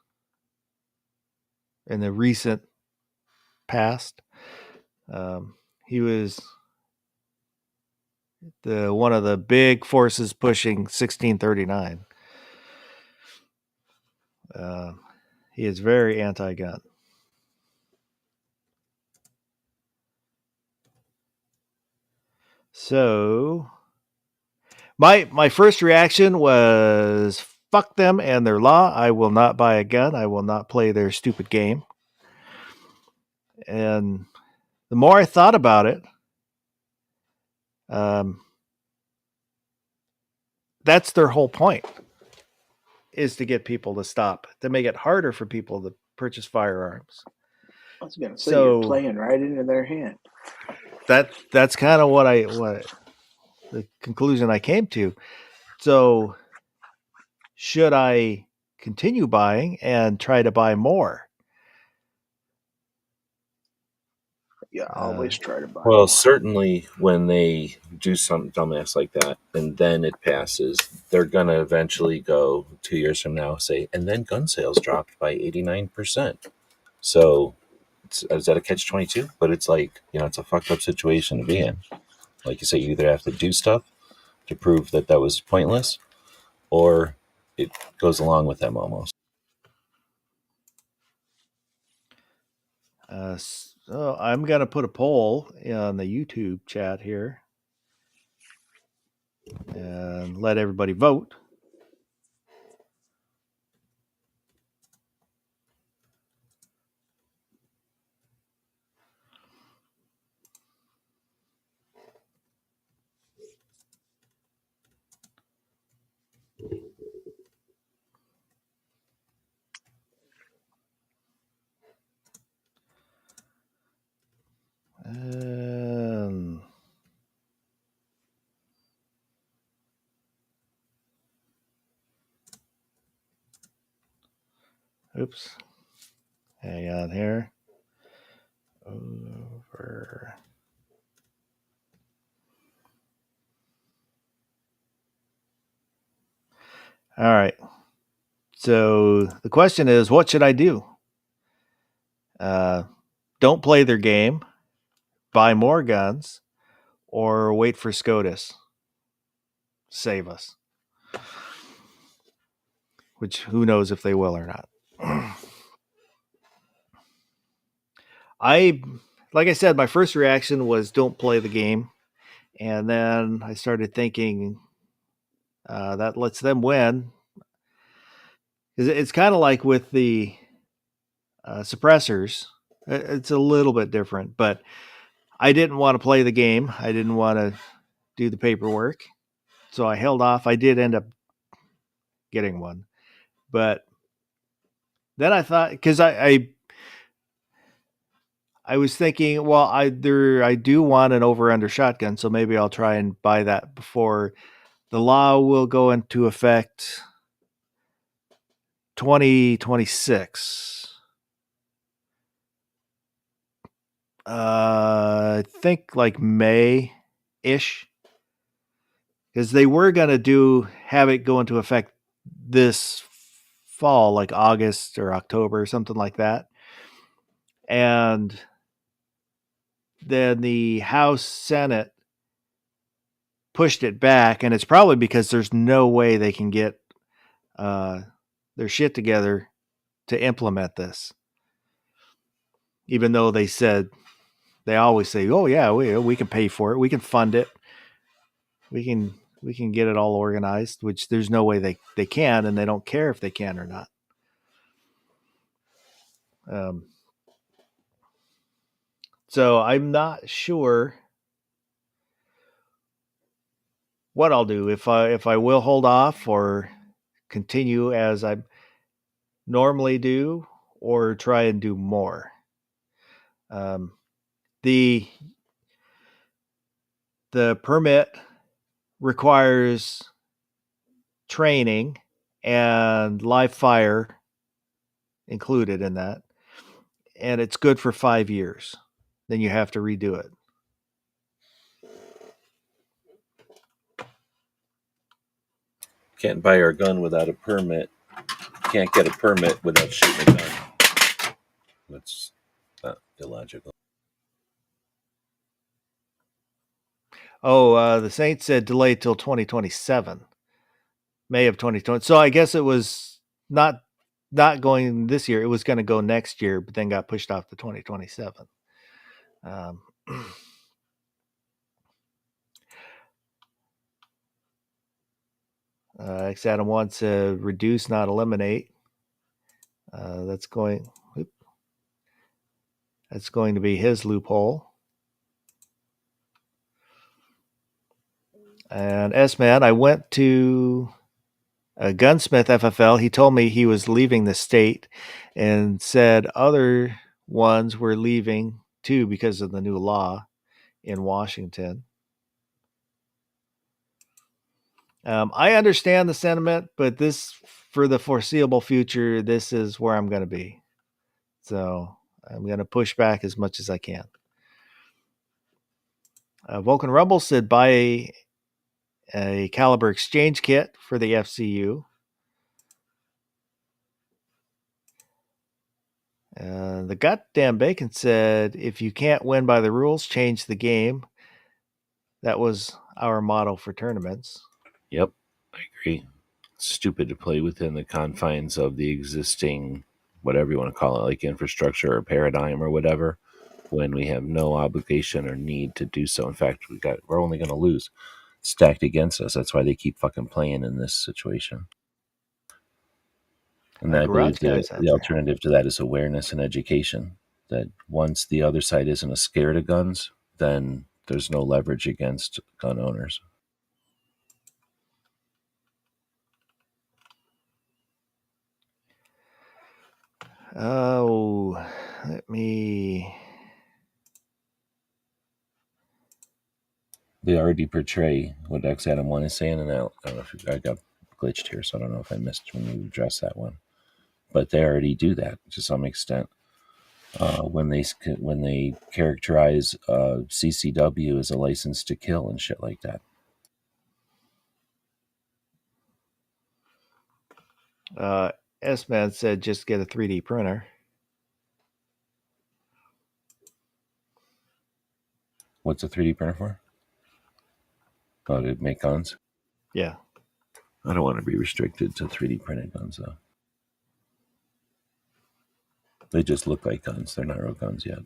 in the recent past. He was one of the big forces pushing 1639. He is very anti-gun. So my first reaction was, fuck them and their law. I will not buy a gun. I will not play their stupid game. And the more I thought about it, that's their whole point, is to get people to stop, to make it harder for people to purchase firearms. I was going to say, you're playing right into their hand. That's kind of what the conclusion I came to. So should I continue buying and try to buy more? Yeah, always try to buy Well, more. Certainly when they do some dumbass like that and then it passes, they're going to eventually go 2 years from now, say, and then gun sales dropped by 89%. So is that a catch-22? But it's like, it's a fucked up situation to be in. Like you say, you either have to do stuff to prove that was pointless, or it goes along with them almost. So I'm going to put a poll on the YouTube chat here and let everybody vote. Oops. Hang on here. Over. All right. So the question is, what should I do? Don't play their game, buy more guns, or wait for SCOTUS. Save us. Which, who knows if they will or not. Like I said, my first reaction was don't play the game. And then I started thinking that lets them win. It's kind of like with the suppressors. It's a little bit different, but I didn't want to play the game. I didn't want to do the paperwork. So I held off. I did end up getting one. But then I thought, because I was thinking, well, I do want an over-under shotgun, so maybe I'll try and buy that before the law will go into effect 2026. I think like May-ish. Because they were going to have it go into effect this fall, like August or October or something like that. And then the House Senate pushed it back, and it's probably because there's no way they can get their shit together to implement this. Even though they always say, "Oh yeah, we can pay for it, we can fund it, we can get it all organized," which there's no way they can, and they don't care if they can or not. So I'm not sure what I'll do, if I will hold off or continue as I normally do, or try and do more. The permit requires training and live fire included in that, and it's good for 5 years. Then you have to redo it. Can't buy our gun without a permit. Can't get a permit without shooting a gun. That's not illogical. Oh, the Saints said delayed till 2027, May of 2020. So I guess it was not going this year. It was going to go next year, but then got pushed off to 2027. X Adam wants to reduce, not eliminate. That's going to be his loophole. And S-Man, I went to a Gunsmith FFL. He told me he was leaving the state and said other ones were leaving too because of the new law in Washington. I understand the sentiment, but this, for the foreseeable future, this is where I'm going to be. So I'm going to push back as much as I can. Vulcan Rumble said buy a caliber exchange kit for the FCU. The goddamn bacon said, if you can't win by the rules, change the game. That was our motto for tournaments. Yep, I agree. It's stupid to play within the confines of the existing, whatever you want to call it, like infrastructure or paradigm or whatever, when we have no obligation or need to do so. In fact, we're only going to lose. Stacked against us. That's why they keep fucking playing in this situation. And I believe the alternative to that is awareness and education. That once the other side isn't scared of guns, then there's no leverage against gun owners. Oh, let me... They already portray what X Adam 1 is saying, and I don't know if I got glitched here, so I don't know if I missed when you addressed that one. But they already do that to some extent. When they characterize CCW as a license to kill and shit like that. S-Man said just get a 3D printer. What's a 3D printer for? Oh, to make guns? Yeah. I don't want to be restricted to 3D printed guns, though. They just look like guns. They're not real guns yet.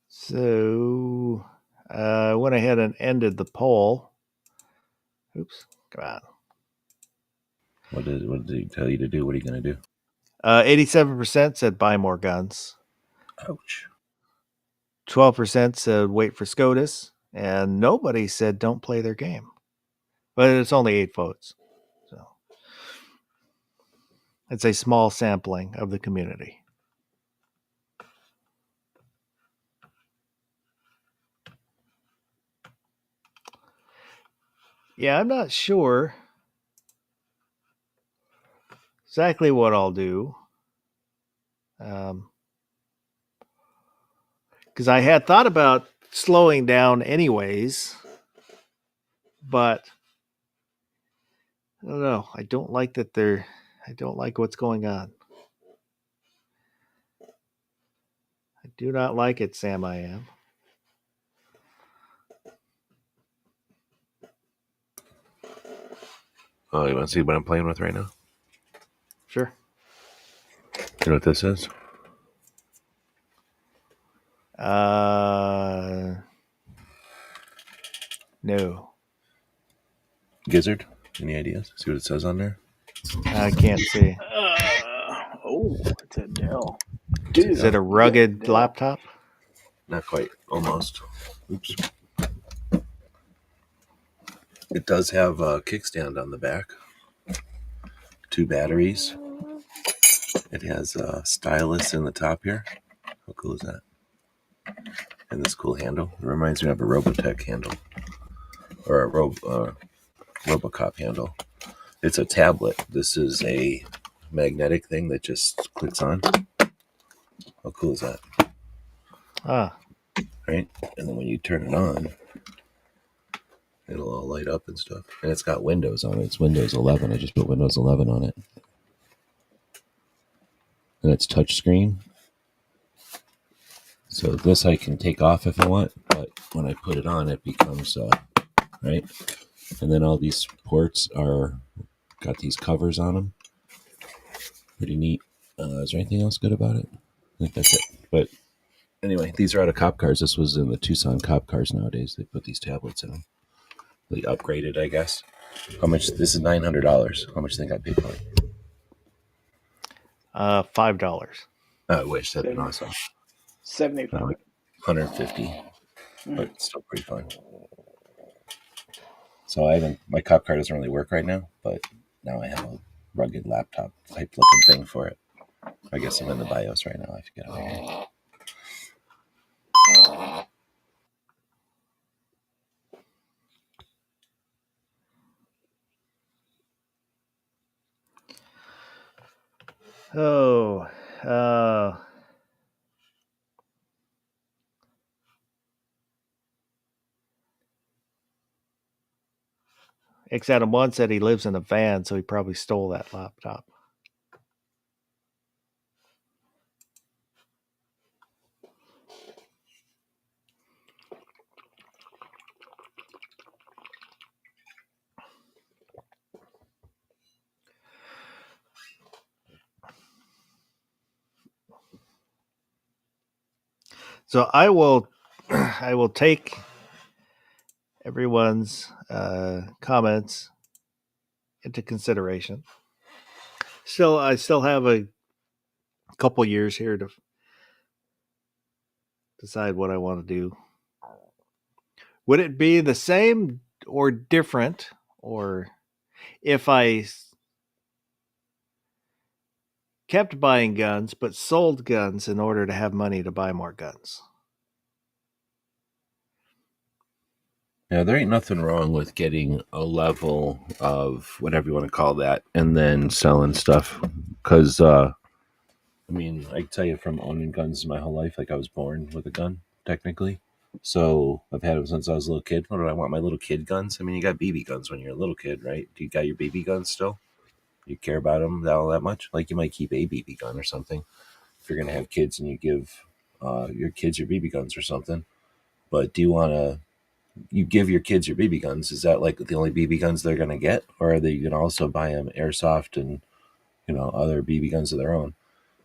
So I went ahead and ended the poll. Oops. Come on. What did he tell you to do? What are you going to do? 87% said buy more guns. Ouch. 12% said wait for SCOTUS. And nobody said don't play their game. But it's only 8 votes. So it's a small sampling of the community. Yeah, I'm not sure exactly what I'll do. Because I had thought about slowing down anyways, but I don't know. I don't like that I don't like what's going on. I do not like it, Sam. I am. Oh, you want to see what I'm playing with right now? Sure. You know what this is? No. Gizzard? Any ideas? See what it says on there? I can't see. It's a Dell. Dude, Is it a rugged laptop? Not quite. Almost. Oops. It does have a kickstand on the back. 2 batteries. It has a stylus in the top here. How cool is that? And this cool handle. It reminds me of a Robotech handle. Or a Robocop handle. It's a tablet. This is a magnetic thing that just clicks on. How cool is that? Ah. Right? And then when you turn it on, it'll all light up and stuff. And it's got Windows on it. It's Windows 11. I just put Windows 11 on it. And it's touchscreen. So this I can take off if I want, but when I put it on, it becomes, right? And then all these ports got these covers on them. Pretty neat. Is there anything else good about it? I think that's it. But anyway, these are out of cop cars. This was in the Tucson cop cars nowadays. They put these tablets in them. They upgraded, I guess. How much? This is $900. How much do you think I paid for it? $5. I wish. That'd been awesome. 75. 150, but it's still pretty fun. So my cop car doesn't really work right now, but now I have a rugged laptop type looking thing for it. I guess I'm in the BIOS right now. I forget how I X Adam 1 said he lives in a van, so he probably stole that laptop. So I will take everyone's comments into consideration. I still have a couple years here to decide what I want to do. Would it be the same or different, or if I kept buying guns but sold guns in order to have money to buy more guns? Yeah, there ain't nothing wrong with getting a level of whatever you want to call that and then selling stuff. Because, I mean, I can tell you from owning guns my whole life, like I was born with a gun, technically. So I've had them since I was a little kid. What do I want? My little kid guns? I mean, you got BB guns when you're a little kid, right? Do you got your BB guns still? You care about them all that much? Like you might keep a BB gun or something if you're going to have kids and you give your kids your BB guns or something. But do you want to... You give your kids your BB guns, is that like the only BB guns they're going to get? Or are they going to also buy them airsoft and, other BB guns of their own?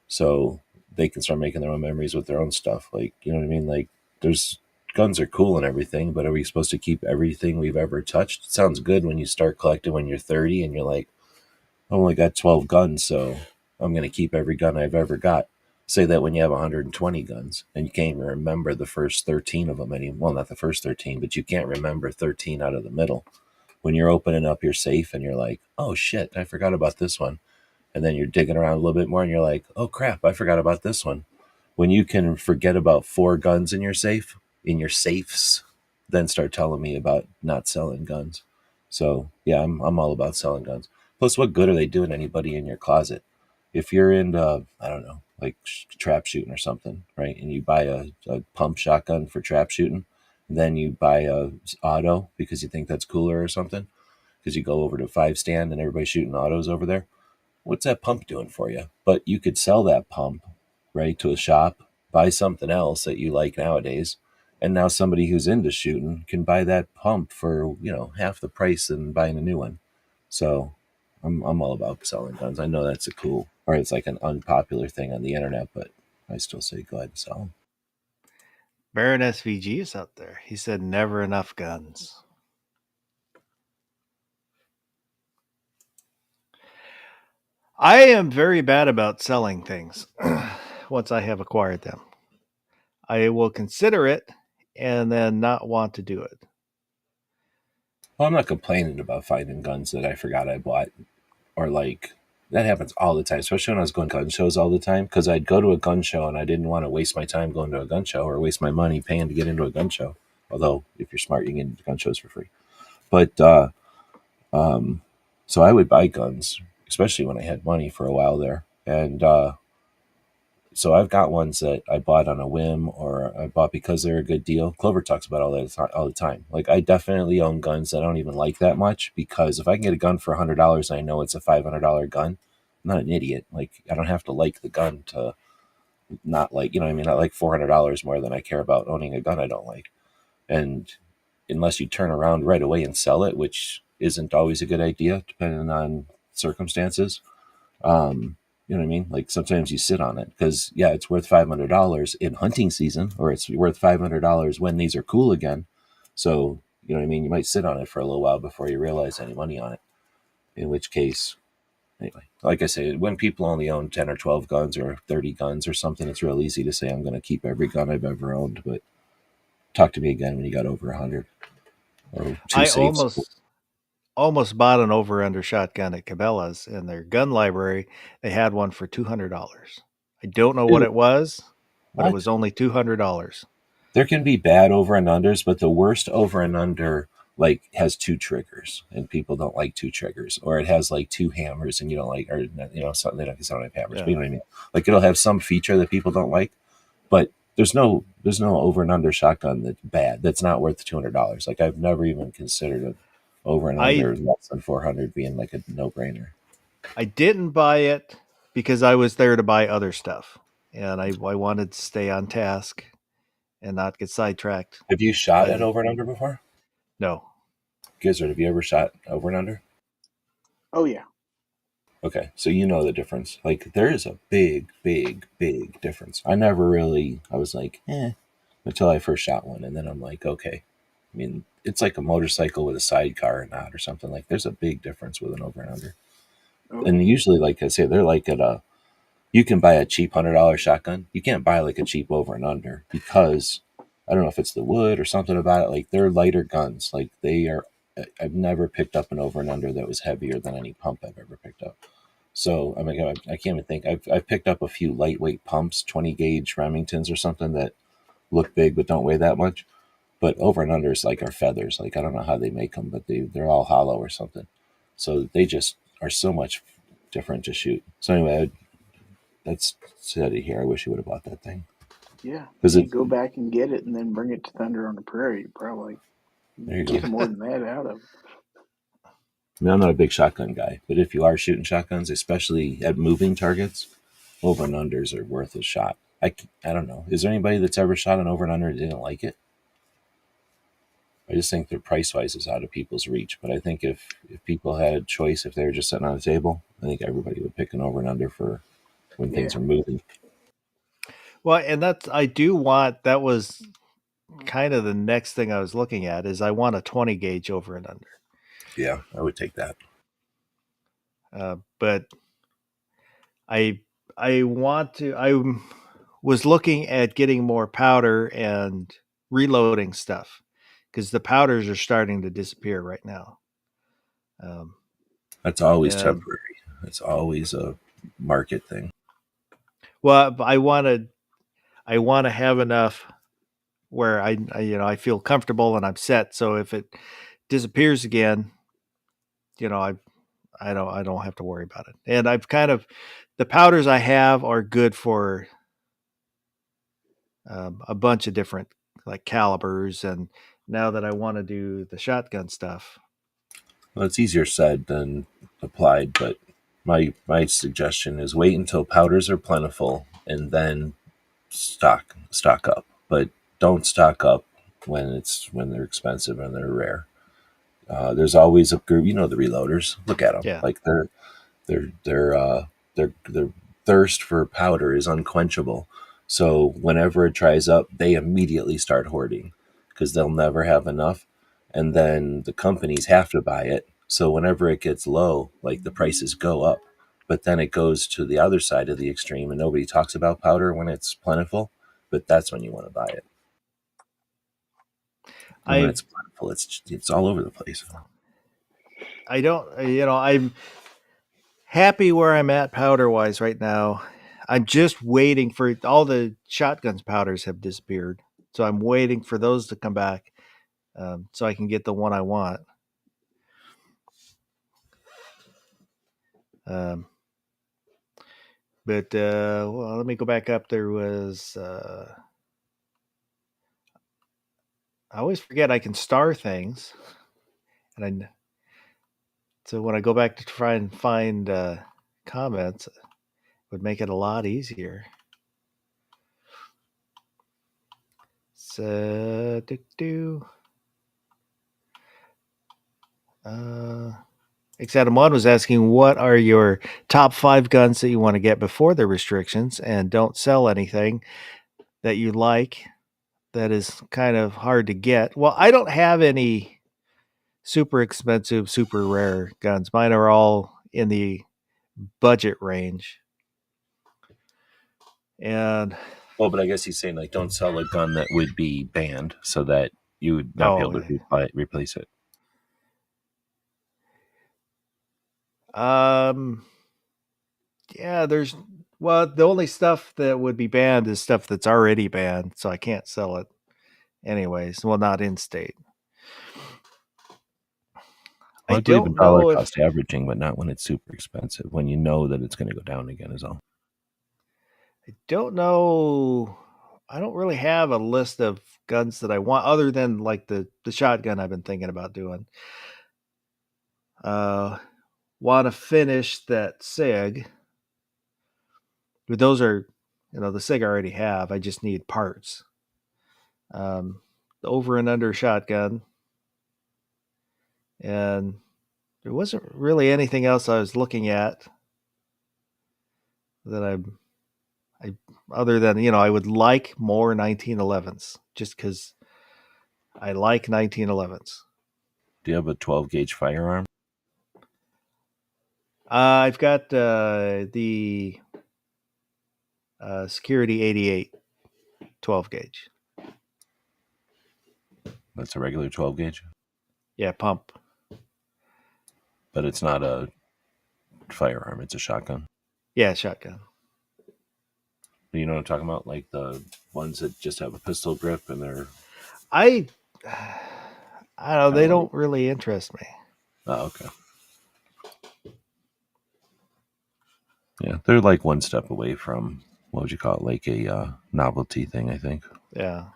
So they can start making their own memories with their own stuff. Like, you know what I mean? Like, guns are cool and everything, but are we supposed to keep everything we've ever touched? It sounds good when you start collecting when you're 30 and you're like, I only got 12 guns, so I'm going to keep every gun I've ever got. Say that when you have 120 guns and you can't even remember the first 13 of them anymore. Well, not the first 13, but you can't remember 13 out of the middle. When you're opening up your safe and you're like, oh shit, I forgot about this one. And then you're digging around a little bit more and you're like, oh crap, I forgot about this one. When you can forget about 4 guns in your safe, in your safes, then start telling me about not selling guns. So yeah, I'm all about selling guns. Plus, what good are they doing anybody in your closet? If you're into, I don't know, like trap shooting or something, right? And you buy a pump shotgun for trap shooting, and then you buy a auto because you think that's cooler or something, because you go over to 5 stand and everybody's shooting autos over there. What's that pump doing for you? But you could sell that pump, right, to a shop, buy something else that you like nowadays, and now somebody who's into shooting can buy that pump for, half the price than buying a new one. So I'm all about selling guns. I know that's a cool, or it's like an unpopular thing on the internet, but I still say go ahead and sell them. Baron SVG is out there. He said never enough guns. I am very bad about selling things once I have acquired them. I will consider it and then not want to do it. Well, I'm not complaining about finding guns that I forgot I bought, or like that happens all the time, especially when I was going to gun shows all the time, because I'd go to a gun show and I didn't want to waste my time going to a gun show or waste my money paying to get into a gun show. Although, if you're smart, you can get into gun shows for free. But so I would buy guns, especially when I had money for a while there. And so I've got ones that I bought on a whim or I bought because they're a good deal. Clover talks about all that all the time. Like, I definitely own guns that I don't even like that much, because if I can get a gun for $100 and I know it's a $500 gun, I'm not an idiot. Like, I don't have to like the gun to not like, I mean, I like $400 more than I care about owning a gun I don't like. And unless you turn around right away and sell it, which isn't always a good idea depending on circumstances, you know what I mean? Like, sometimes you sit on it because, yeah, it's worth $500 in hunting season, or it's worth $500 when these are cool again. So, you know what I mean? You might sit on it for a little while before you realize any money on it. In which case, anyway, like I say, when people only own 10 or 12 guns or 30 guns or something, it's real easy to say, I'm going to keep every gun I've ever owned. But talk to me again when you got over 100 or two I safes. almost bought an over-under shotgun at Cabela's. In their gun library, they had one for $200. I don't know what it was, but it What? was only $200. There can be bad over and unders, but the worst over and under like has two triggers, and people don't like two triggers, or it has like two hammers, and you don't like, or something, they don't have hammers, but you know what I mean. Like, it'll have some feature that people don't like, but there's no over and under shotgun that's bad. That's not worth $200. Like, I've never even considered it over and under less than 400 being like a no brainer. I didn't buy it because I was there to buy other stuff, and I wanted to stay on task and not get sidetracked. Have you shot at over and under before? No. Gizzard, have you ever shot over and under? Oh, yeah. Okay, so you know the difference. Like, there is a big, big, big difference. I was like, until I first shot one, and then I'm like, okay. I mean, it's like a motorcycle with a sidecar or not, or something. Like, there's a big difference with an over and under. Oh. And usually, like I say, they're like you can buy a cheap $100 shotgun. You can't buy like a cheap over and under, because I don't know if it's the wood or something about it. Like, they're lighter guns. Like, they are. I've never picked up an over and under that was heavier than any pump I've ever picked up. So, I mean, I can't even think. I've picked up a few lightweight pumps, 20 gauge Remingtons or something, that look big but don't weigh that much. But over and unders like are feathers. Like, I don't know how they make them, but they're all hollow or something. So they just are so much different to shoot. So anyway, that's said it here. I wish you would have bought that thing. Yeah, because you go back and get it and then bring it to Thunder on the Prairie. You probably get more than that out of it. I mean, I'm not a big shotgun guy, but if you are shooting shotguns, especially at moving targets, over and unders are worth a shot. I don't know. Is there anybody that's ever shot an over and under and didn't like it? I just think that price wise is out of people's reach. But I think if people had a choice, if they were just sitting on a table, I think everybody would pick an over and under for when things are moving. Well, and that was kind of the next thing I was looking at, is I want a 20 gauge over and under. Yeah, I would take that. But I was looking at getting more powder and reloading stuff, because the powders are starting to disappear right now. That's always temporary. It's always a market thing. Well, I want to have enough where I feel comfortable and I'm set. So if it disappears again, I don't have to worry about it. And I've kind of the powders I have are good for a bunch of different like calibers, and now that I want to do the shotgun stuff. Well, it's easier said than applied, but my suggestion is wait until powders are plentiful and then stock up. But don't stock up when they're expensive and they're rare. There's always a group, the reloaders. Look at them, Yeah. like their thirst for powder is unquenchable. So whenever it dries up, they immediately start hoarding because they'll never have enough, and then the companies have to buy it. So whenever it gets low, like the prices go up, but then it goes to the other side of the extreme, and nobody talks about powder when it's plentiful. But that's when you want to buy it. And when it's plentiful, it's all over the place. I don't, I'm happy where I'm at powder wise right now. I'm just waiting for all the shotguns powders have disappeared. So I'm waiting for those to come back so I can get the one I want. But well, let me go back up. There was, I always forget I can star things. And so when I go back to try and find comments, it would make it a lot easier. So, X-Adam1 was asking, what are your top 5 guns that you want to get before the restrictions and don't sell anything that you like that is kind of hard to get? Well, I don't have any super expensive, super rare guns. Mine are all in the budget range. And well, but I guess he's saying like don't sell a gun that would be banned so that you would not be able to replace it. Yeah, the only stuff that would be banned is stuff that's already banned, so I can't sell it anyways. Well, not in state. Well, I believe in dollar cost averaging, but not when it's super expensive. When you know that it's going to go down again, is all. I don't know. I don't really have a list of guns that I want, other than like the shotgun I've been thinking about doing. Want to finish that SIG, but those are, the SIG I already have. I just need parts. The over and under shotgun, and there wasn't really anything else I was looking at that I other than, I would like more 1911s just because I like 1911s. Do you have a 12 gauge firearm? I've got the Security 88 12 gauge. That's a regular 12 gauge? Yeah, pump. But it's not a firearm, it's a shotgun. Yeah, shotgun. You know what I'm talking about? Like the ones that just have a pistol grip and they're... I don't know, they don't really interest me. Oh, okay. Yeah, they're like one step away from, what would you call it, like a novelty thing, I think. Yeah.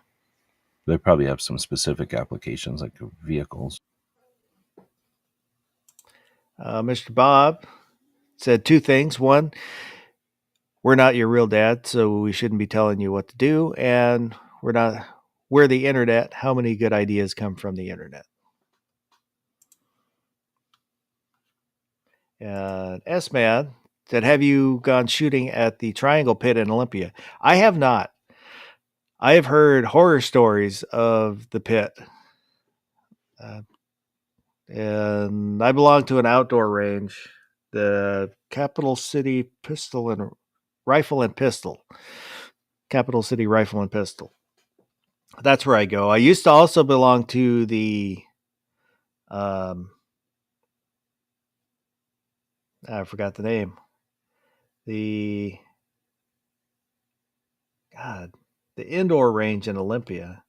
They probably have some specific applications, like vehicles. Mr. Bob said 2 things. One, we're not your real dad, so we shouldn't be telling you what to do. And we're the internet. How many good ideas come from the internet? S-Man said, have you gone shooting at the Triangle Pit in Olympia? I have not. I have heard horror stories of the pit. And I belong to an outdoor range, the Capital City Rifle and Pistol. Capital City Rifle and Pistol. That's where I go. I used to also belong to the I forgot the name. The indoor range in Olympia.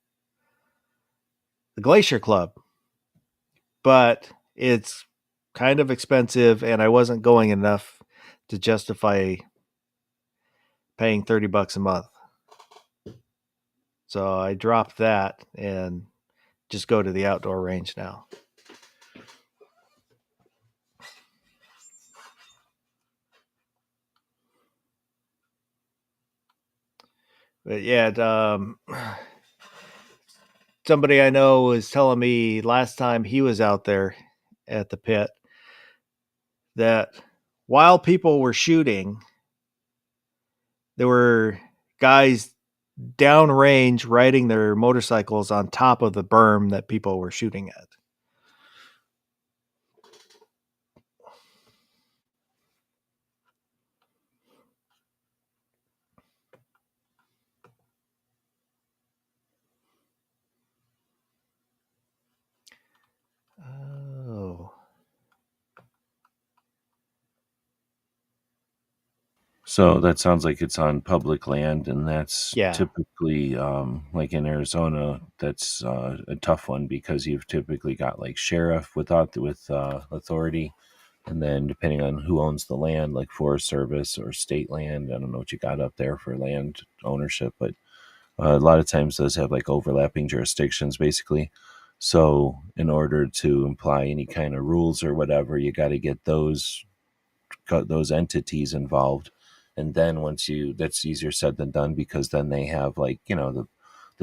The Glacier Club. But it's kind of expensive, and I wasn't going enough to justify paying $30 a month. So I dropped that and just go to the outdoor range now. But yeah, somebody I know was telling me last time he was out there at the pit that while people were shooting, there were guys downrange riding their motorcycles on top of the berm that people were shooting at. Oh. So that sounds like it's on public land, and that's Yeah. typically like in Arizona. That's a tough one because you've typically got like sheriff with authority, and then depending on who owns the land, like Forest Service or state land. I don't know what you got up there for land ownership, but a lot of times those have like overlapping jurisdictions, basically. So in order to imply any kind of rules or whatever, you got to get those entities involved, and then that's easier said than done, because then they have like the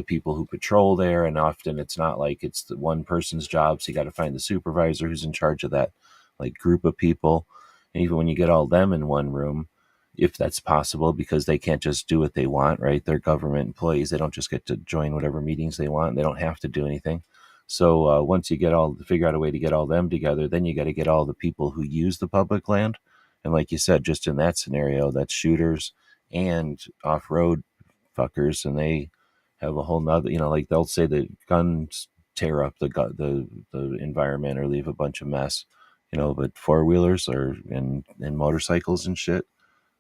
people who patrol there, and often it's not like it's the one person's job, so you got to find the supervisor who's in charge of that like group of people. And even when you get all them in one room, if that's possible, because they can't just do what they want, right? They're government employees, they don't just get to join whatever meetings they want, they don't have to do anything. So once you figure out a way to get all them together, then you got to get all the people who use the public land. And like you said, just in that scenario, that's shooters and off-road fuckers, and they have a whole nother, like they'll say that guns tear up the environment or leave a bunch of mess, but four-wheelers and motorcycles and shit,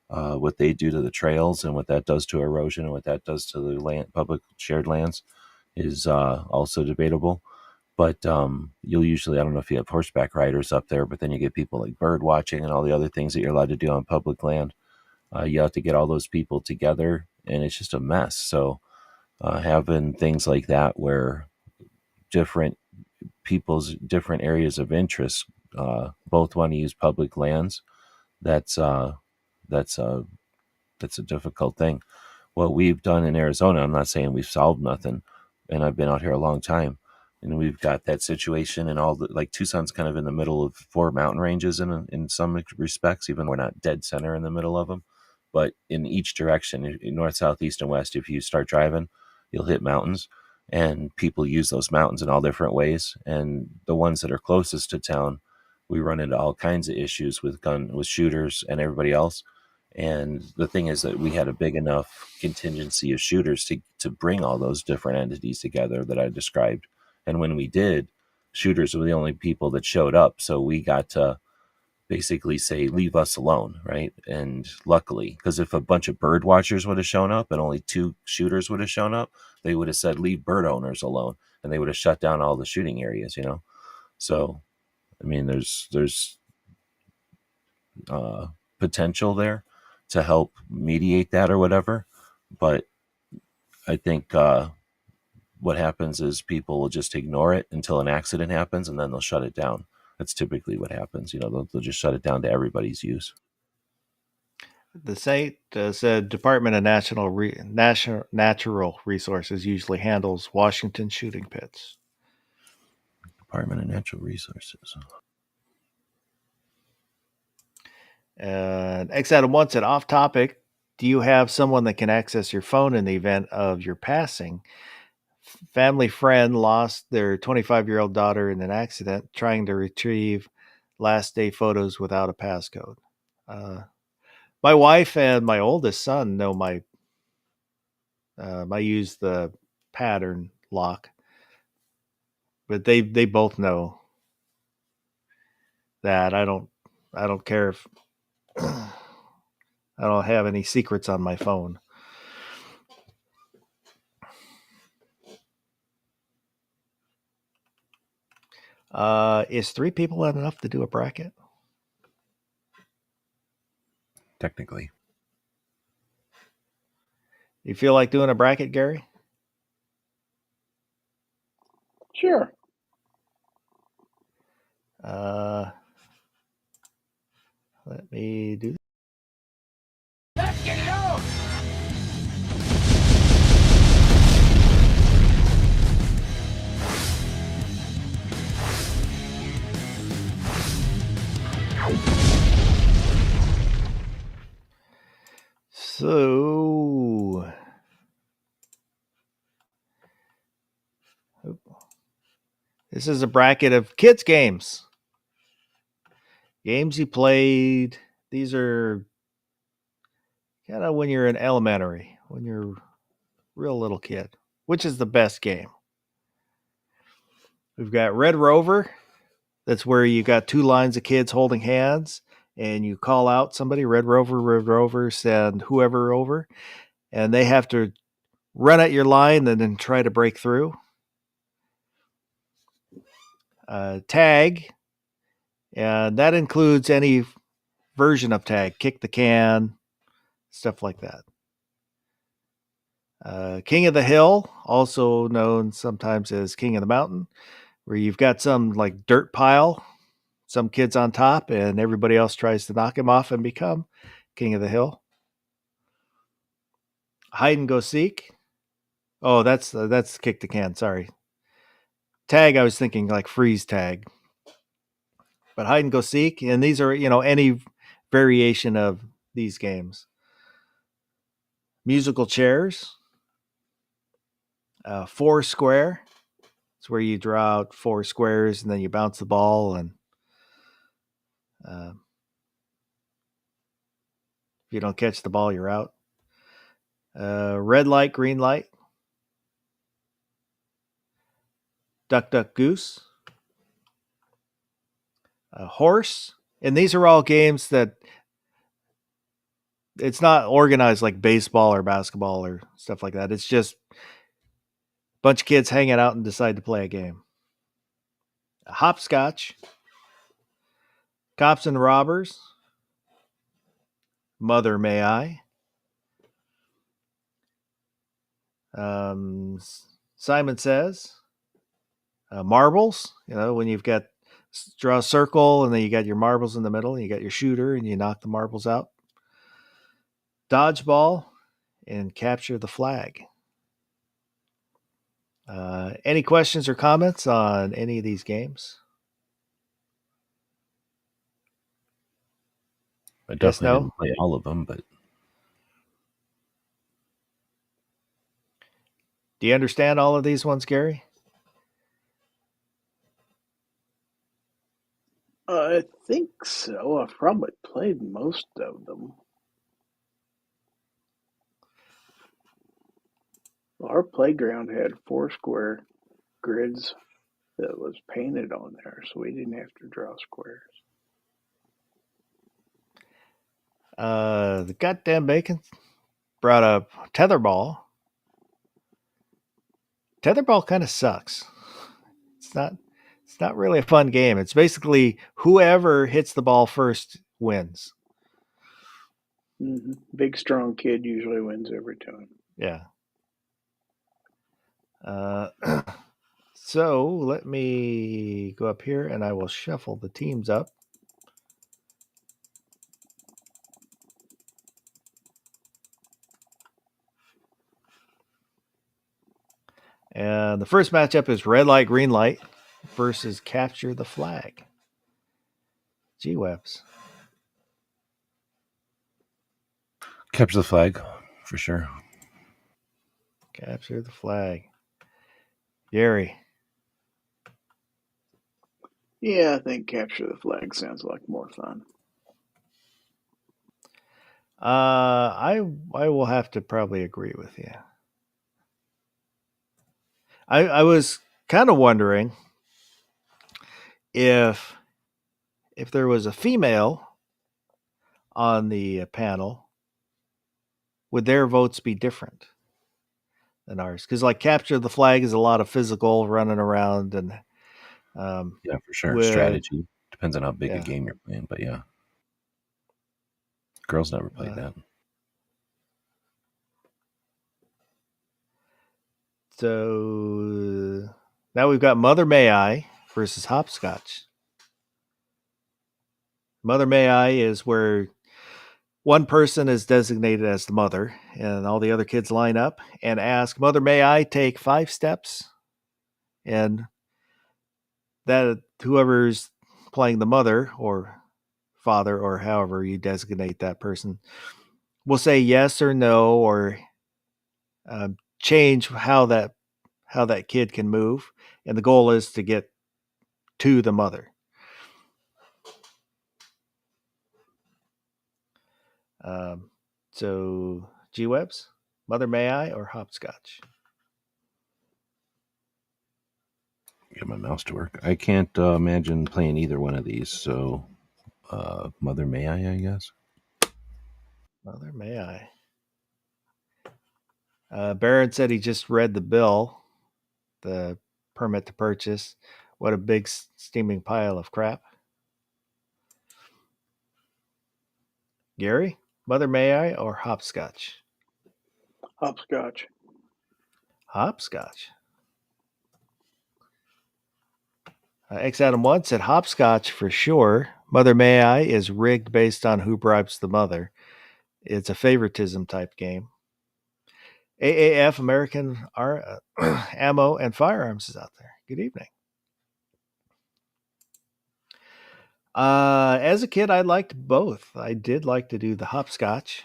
what they do to the trails and what that does to erosion and what that does to the public shared lands is also debatable. But you'll usually, I don't know if you have horseback riders up there, but then you get people like bird watching and all the other things that you're allowed to do on public land. You have to get all those people together, and it's just a mess. So having things like that where different people's different areas of interest both want to use public lands, that's that's a difficult thing. What we've done in Arizona, I'm not saying we've solved nothing, and I've been out here a long time, and we've got that situation, and all the, like, Tucson's kind of in the middle of four mountain ranges in some respects, even though we're not dead center in the middle of them. But in each direction, in north, south, east, and west, if you start driving, you'll hit mountains, and people use those mountains in all different ways. And the ones that are closest to town, we run into all kinds of issues with shooters and everybody else. And the thing is that we had a big enough contingency of shooters to bring all those different entities together that I described. And when we did, shooters were the only people that showed up. So we got to basically say, leave us alone, right? And luckily, because if a bunch of bird watchers would have shown up and only two shooters would have shown up, they would have said, leave bird owners alone. And they would have shut down all the shooting areas, So, I mean, there's potential there to help mediate that or whatever. But I think what happens is people will just ignore it until an accident happens, and then they'll shut it down. That's typically what happens. They'll just shut it down to everybody's use. The state said Department of Natural Resources usually handles Washington shooting pits. Department of Natural Resources. And X Adam 1 said, off topic, do you have someone that can access your phone in the event of your passing? Family friend lost their 25-year-old daughter in an accident trying to retrieve last day photos without a passcode. My wife and my oldest son know I use the pattern lock, but they both know that I don't care if I don't have any secrets on my phone. Is 3 people enough to do a bracket? Technically. You feel like doing a bracket, Gary? Sure. Let me do this. Let's get it on! So, this is a bracket of kids' games. Games you played. These are kind of when you're in elementary, when you're a real little kid. Which is the best game? We've got Red Rover. That's where you got 2 lines of kids holding hands, and you call out somebody, Red Rover, send whoever over, and they have to run at your line and then try to break through. Tag, and that includes any version of tag, kick the can, stuff like that. King of the Hill, also known sometimes as King of the Mountain, where you've got some like dirt pile, some kids on top, and everybody else tries to knock him off and become King of the Hill. Hide and go seek. Oh, that's kick the can. Sorry. Tag, I was thinking like freeze tag. But hide and go seek, and these are, any variation of these games. Musical chairs. 4 square. It's where you draw out 4 squares and then you bounce the ball, and if you don't catch the ball, you're out. Red light, green light. Duck, duck, goose. Horse. And these are all games that it's not organized like baseball or basketball or stuff like that. It's just a bunch of kids hanging out and decide to play a game. Hopscotch. Cops and robbers. Mother May I. Simon Says. Marbles. When you've got draw a circle and then you got your marbles in the middle and you got your shooter and you knock the marbles out. Dodgeball and capture the flag. Any questions or comments on any of these games? I definitely didn't play all of them, but do you understand all of these ones, Gary? I think so. I've probably played most of them. Our playground had 4 square grids that was painted on there, so we didn't have to draw squares. The goddamn bacon brought up tetherball. Tetherball kind of sucks. It's not really a fun game. It's basically whoever hits the ball first wins. Mm-hmm. Big strong kid usually wins every time. Yeah. So let me go up here and I will shuffle the teams up. And the first matchup is red light, green light versus capture the flag. Gee webs. capture the flag for sure. Capture the flag. Gary. Yeah, I think capture the flag sounds like more fun. I will have to probably agree with you. I was kind of wondering if there was a female on the panel, would their votes be different than ours? Because like capture the flag is a lot of physical running around and Yeah, for sure. with Strategy depends on how big a yeah. game you're playing, but yeah, girls never played that. So now we've got Mother May I versus Hopscotch. Mother May I is where one person is designated as the mother, and all the other kids line up and ask, Mother May I take 5 steps? And that whoever's playing the mother or father or however you designate that person will say yes or no, or change how that kid can move, and the goal is to get to the mother. So G-Webs, Mother May I or Hopscotch? Get my mouse to work. I can't imagine playing either one of these. So, Mother May I guess. Mother May I. Barron said he just read the bill, the permit to purchase. What a big steaming pile of crap. Gary, Mother May I or Hopscotch? Hopscotch. Hopscotch. X Adam 1 said Hopscotch for sure. Mother May I is rigged based on who bribes the mother. It's a favoritism type game. AAF American Ammo and Firearms is out there. Good evening. As a kid, I liked both. I did like to do the Hopscotch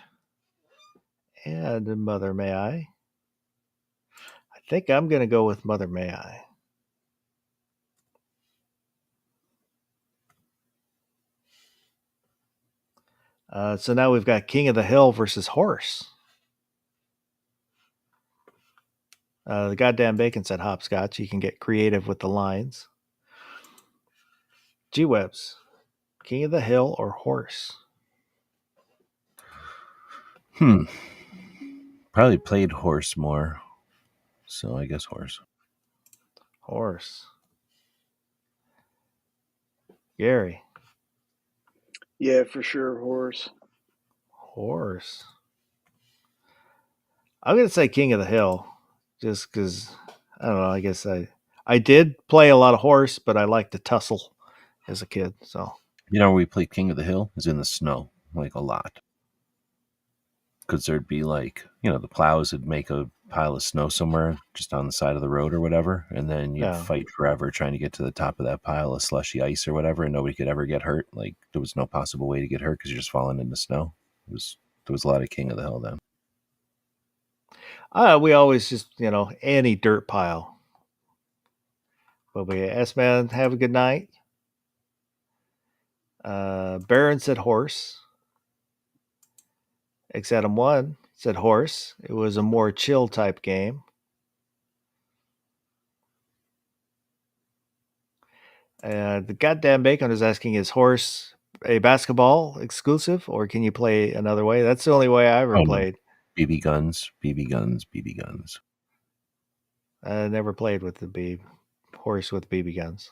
and Mother May I. I think I'm going to go with Mother May I. So now we've got King of the Hill versus Horse. The goddamn bacon said Hopscotch. You can get creative with the lines. G-Webs, King of the Hill or Horse? Probably played Horse more. So I guess Horse. Horse. Gary. Yeah, for sure, Horse. Horse. I'm going to say King of the Hill just because, I don't know, I guess I did play a lot of Horse, but I liked to tussle as a kid. So, You know where we played King of the Hill is in the snow, like a lot. Because there'd be like, the plows would make a pile of snow somewhere just on the side of the road or whatever. And then you'd fight forever trying to get to the top of that pile of slushy ice or whatever. And nobody could ever get hurt. Like there was no possible way to get hurt because you're just falling in the snow. There was a lot of King of the Hill then. We always just, any dirt pile. But we asked, man, have a good night. Baron said Horse. X Adam 1 said Horse. It was a more chill type game. The goddamn bacon is asking, is Horse a basketball exclusive, or can you play another way? That's the only way I ever played. No. BB guns, BB guns, BB guns. I never played with the Horse with BB guns.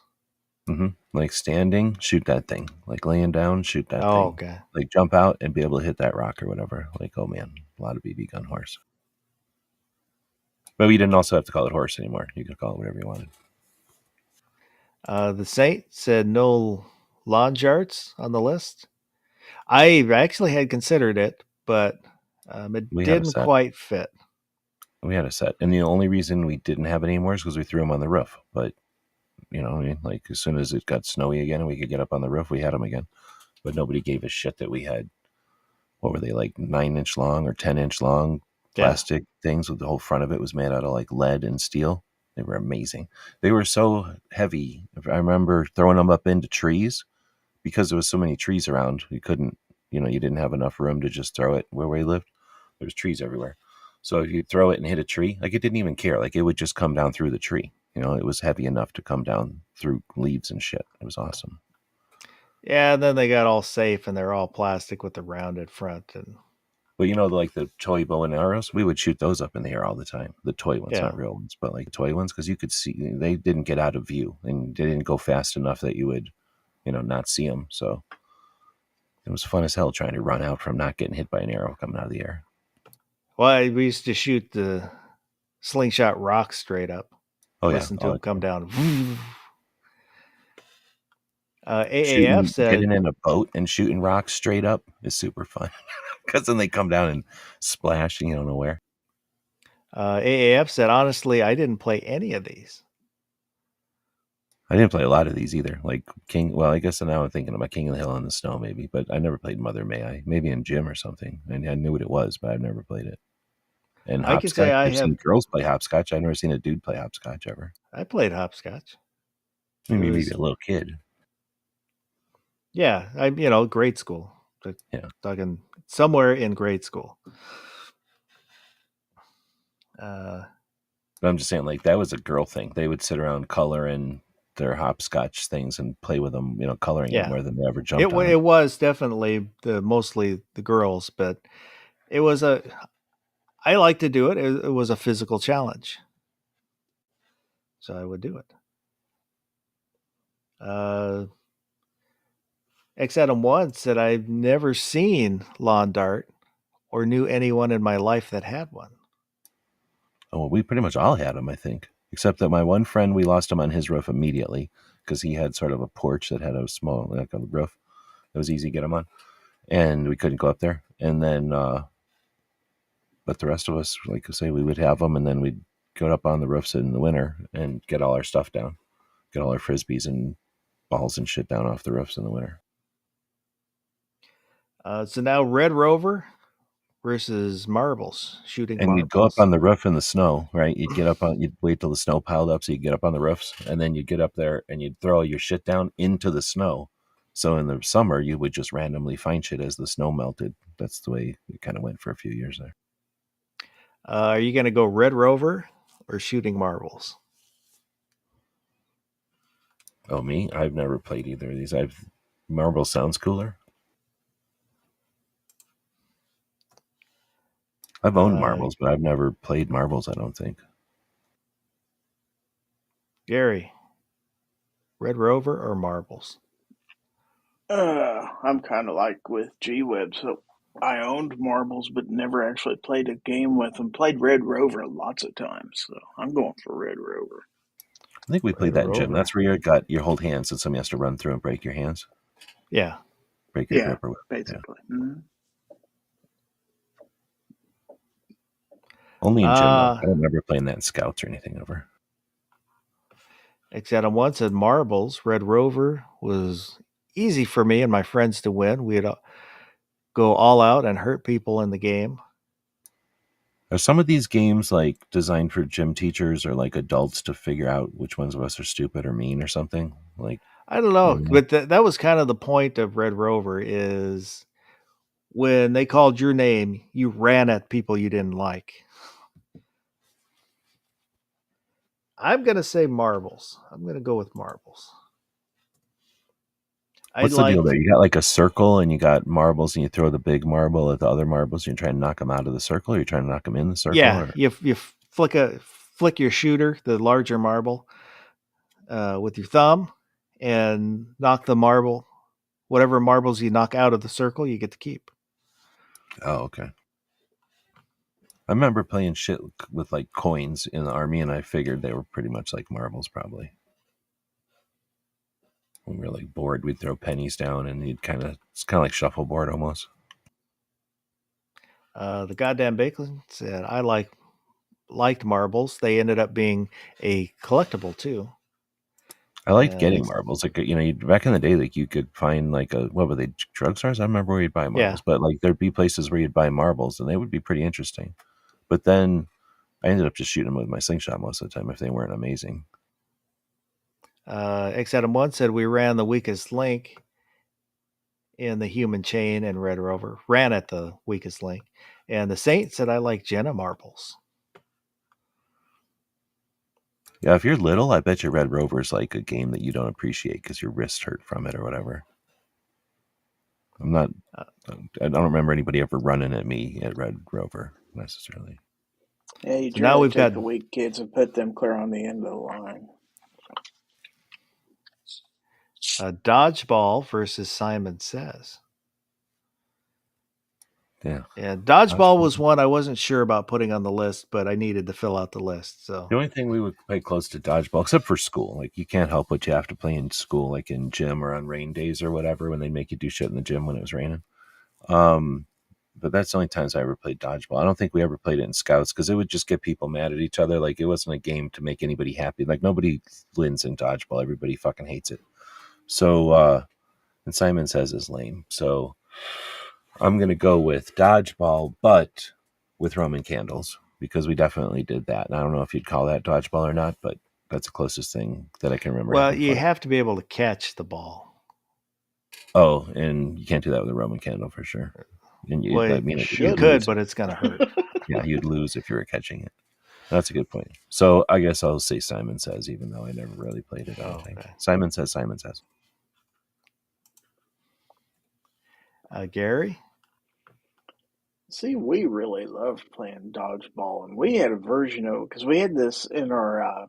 Mm-hmm. Like standing, shoot that thing. Like laying down, shoot that thing. Okay. Like jump out and be able to hit that rock or whatever. Like, oh man, a lot of BB gun Horse. But we didn't also have to call it Horse anymore. You could call it whatever you wanted. The Saint said no lawn jarts on the list. I actually had considered it, but it didn't quite fit. We had a set. And the only reason we didn't have it anymore is because we threw them on the roof. But, like as soon as it got snowy again and we could get up on the roof, we had them again. But nobody gave a shit that we had, what were they, like 9-inch long or 10-inch long plastic things with the whole front of it was made out of like lead and steel. They were amazing. They were so heavy. I remember throwing them up into trees because there was so many trees around. You couldn't, you didn't have enough room to just throw it where we lived. There was trees everywhere. So if you throw it and hit a tree, like it didn't even care. Like it would just come down through the tree. It was heavy enough to come down through leaves and shit. It was awesome. Yeah, and then they got all safe and they're all plastic with the rounded front. And But you know, like the toy bow and arrows, we would shoot those up in the air all the time. The toy ones, Yeah. not real ones, but like the toy ones, because you could see they didn't get out of view and they didn't go fast enough that you would, not see them. So it was fun as hell trying to run out from not getting hit by an arrow coming out of the air. Well, we used to shoot the slingshot rocks straight up. Oh, Listen yeah. to Oh, them come down. AAF getting said, in a boat and shooting rocks straight up is super fun because then they come down and splash, you don't know where. AAF said, honestly, I didn't play any of these. I didn't play a lot of these either. Like King, well, I guess now I'm thinking about King of the Hill in the Snow, maybe, but I never played Mother May I. Maybe in gym or something. I knew what it was, but I've never played it. And I can say hopscotch, I I've seen have. girls play hopscotch. I've never seen a dude play hopscotch ever. I played hopscotch. Maybe a little kid. Yeah, I'm grade school. Yeah. Talking somewhere in grade school. But I'm just saying, like, that was a girl thing. They would sit around coloring their hopscotch things and play with them, coloring it more than they ever jumped on it. It was definitely mostly the girls, but it was I like to do it. It was a physical challenge, so I would do it. X Adam 1 said, I've never seen lawn dart or knew anyone in my life that had one. Oh, well, we pretty much all had them, I think, except that my one friend, we lost him on his roof immediately because he had sort of a porch that had a small, like a roof. It was easy to get him on, and we couldn't go up there. And then, but the rest of us, like I say, we would have them, and then we'd go up on the roofs in the winter and get all our stuff down, get all our frisbees and balls and shit down off the roofs in the winter. So now Red Rover versus marbles, shooting and marbles. You'd go up on the roof in the snow, right? You'd wait till the snow piled up so you'd get up on the roofs, and then you'd get up there and you'd throw your shit down into the snow. So in the summer, you would just randomly find shit as the snow melted. That's the way it kind of went for a few years there. Are you going to go Red Rover or shooting marbles? Oh, me? I've never played either of these. Marbles sounds cooler. I've owned marbles, but I've never played marbles, I don't think. Gary, Red Rover or marbles? I'm kind of like with G-Web, so I owned marbles but never actually played a game with them. Played Red Rover lots of times, so I'm going for Red Rover. I think we played that in gym. That's where you hold hands and somebody has to run through and break your hands. Yeah. Break your grip or basically. Yeah. Mm-hmm. Only in gym, though. I don't remember playing that in Scouts or anything ever. X Adam 1 said marbles. Red Rover was easy for me and my friends to win. We'd go all out and hurt people in the game. Are some of these games like designed for gym teachers or like adults to figure out which ones of us are stupid or mean or something? Like, I don't know, but that was kind of the point of Red Rover is when they called your name, you ran at people you didn't like. I'm going to say marbles. I'm going to go with marbles. What's the deal there? You got like a circle and you got marbles and you throw the big marble at the other marbles and you try to knock them out of the circle, or you're trying to knock them in the circle? Yeah, you flick your shooter, the larger marble, with your thumb and knock the marble. Whatever marbles you knock out of the circle, you get to keep. Oh, okay. I remember playing shit with like coins in the army, and I figured they were pretty much like marbles, probably. When we were like bored, we'd throw pennies down, and it's kind of like shuffleboard almost. The goddamn Bacon said, I liked marbles. They ended up being a collectible too. I liked getting marbles. Like, back in the day, like you could find like what were they, drugstores? I remember where you'd buy marbles, but like there'd be places where you'd buy marbles, and they would be pretty interesting. But then I ended up just shooting them with my slingshot most of the time if they weren't amazing. X Adam 1 said we ran the weakest link in the human chain, and Red Rover ran at the weakest link. And the Saint said I like Jenna marbles. Yeah, if you're little, I bet your Red Rover is like a game that you don't appreciate because your wrist hurt from it or whatever. I'm not. I don't remember anybody ever running at me at Red Rover necessarily. Yeah, you So now generally we've take got the weak kids and put them clear on the end of the line. Dodgeball versus Simon Says. Yeah. Yeah, Dodgeball was one I wasn't sure about putting on the list, but I needed to fill out the list. So the only thing we would play close to Dodgeball, except for school, like you can't help what you have to play in school, like in gym or on rain days or whatever, when they make you do shit in the gym when it was raining. But that's the only times I ever played Dodgeball. I don't think we ever played it in Scouts because it would just get people mad at each other. Like it wasn't a game to make anybody happy. Like nobody wins in Dodgeball. Everybody fucking hates it. So, and Simon Says is lame. So I'm going to go with Dodgeball, but with Roman candles, because we definitely did that. And I don't know if you'd call that Dodgeball or not, but that's the closest thing that I can remember. well, you have to be able to catch the ball. Oh, and you can't do that with a Roman candle for sure. And you, Well, I mean, you could, but it's going to hurt. Yeah, you'd lose if you were catching it. That's a good point. So I guess I'll say Simon Says, even though I never really played it. I don't think. Simon Says. Simon Says. Gary? See, we really loved playing dodgeball, and we had a version of it because we had this in our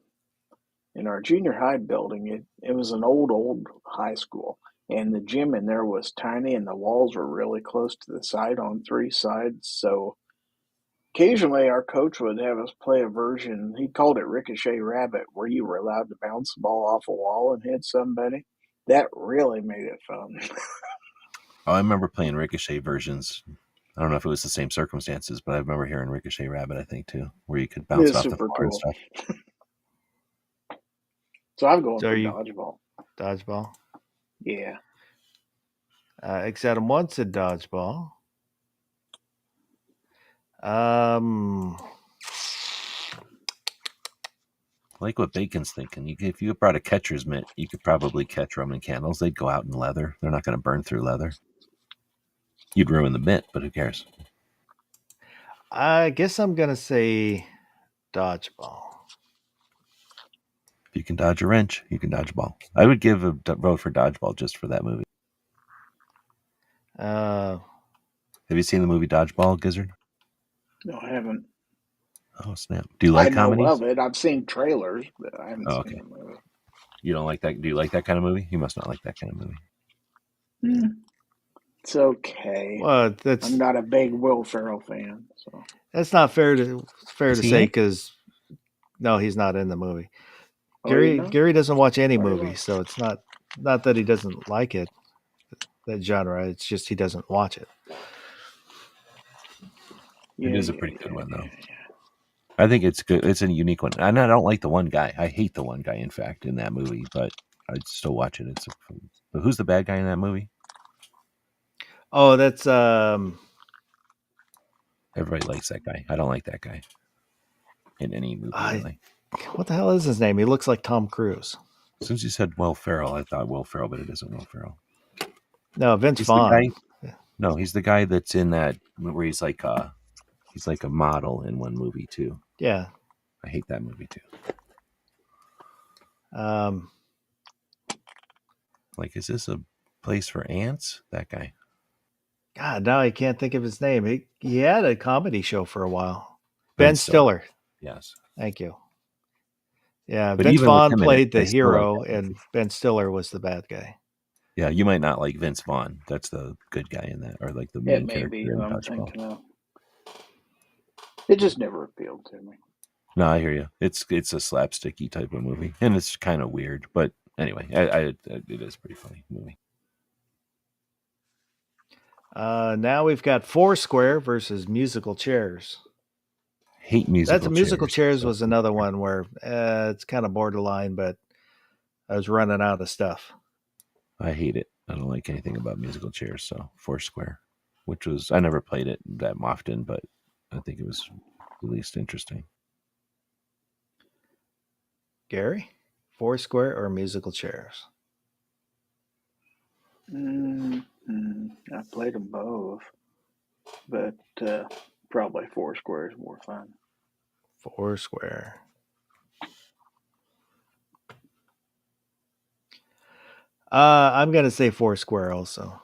junior high building. It was an old high school, and the gym in there was tiny, and the walls were really close to the side on three sides. So occasionally, our coach would have us play a version. He called it Ricochet Rabbit, where you were allowed to bounce the ball off a wall and hit somebody. That really made it fun. Oh, I remember playing Ricochet versions. I don't know if it was the same circumstances, but I remember hearing Ricochet Rabbit, I think, too, where you could bounce off the floor cool. and stuff. So I'm going for dodgeball. Dodgeball? Yeah. Except one said dodgeball. Like what Bacon's thinking. If you brought a catcher's mitt, you could probably catch Roman candles. They'd go out in leather. They're not going to burn through leather. You'd ruin the mitt, but who cares? I guess I'm going to say dodgeball. If you can dodge a wrench, you can dodge a ball. I would give a vote for dodgeball just for that movie. Have you seen the movie Dodgeball, Gizzard? No, I haven't. Oh, snap. Do you like comedies? I know of it. I've seen trailers, but I haven't seen the movie. You don't like that? Do you like that kind of movie? You must not like that kind of movie. It's okay. Well, I'm not a big Will Ferrell fan, so that's not fair to say because no, he's not in the movie. Gary doesn't watch any movies, so it's not that he doesn't like it, that genre. It's just he doesn't watch it. It is a pretty good one, though. I think it's good. It's a unique one, and I don't like the one guy. I hate the one guy, in fact, in that movie, but I'd still watch it. But who's the bad guy in that movie? Oh, that's everybody likes that guy. I don't like that guy in any movie. Really. What the hell is his name? He looks like Tom Cruise. Since you said Will Ferrell, I thought Will Ferrell, but it isn't Will Ferrell. No, Vince Vaughn. No, he's the guy that's in that where he's like a model in one movie too. Yeah, I hate that movie too. Like, is this a place for ants? That guy. God, now I can't think of his name. He had a comedy show for a while. Ben Stiller. Yes. Thank you. Yeah, but Vince Vaughn played the hero, and Ben Stiller was the bad guy. Yeah, you might not like Vince Vaughn. That's the good guy in that, or like the main character in Dodgeball. It just never appealed to me. No, I hear you. It's a slapsticky type of movie, and it's kind of weird. But anyway, it is a pretty funny movie. Now we've got Foursquare versus Musical Chairs. Hate musical. That's Musical Chairs was another one where it's kind of borderline, but I was running out of stuff. I hate it. I don't like anything about Musical Chairs. So Foursquare, which was I never played it that often, but I think it was at least interesting. Gary, Foursquare or Musical Chairs? I played them both, but probably Foursquare is more fun. Foursquare. I'm going to say Foursquare also.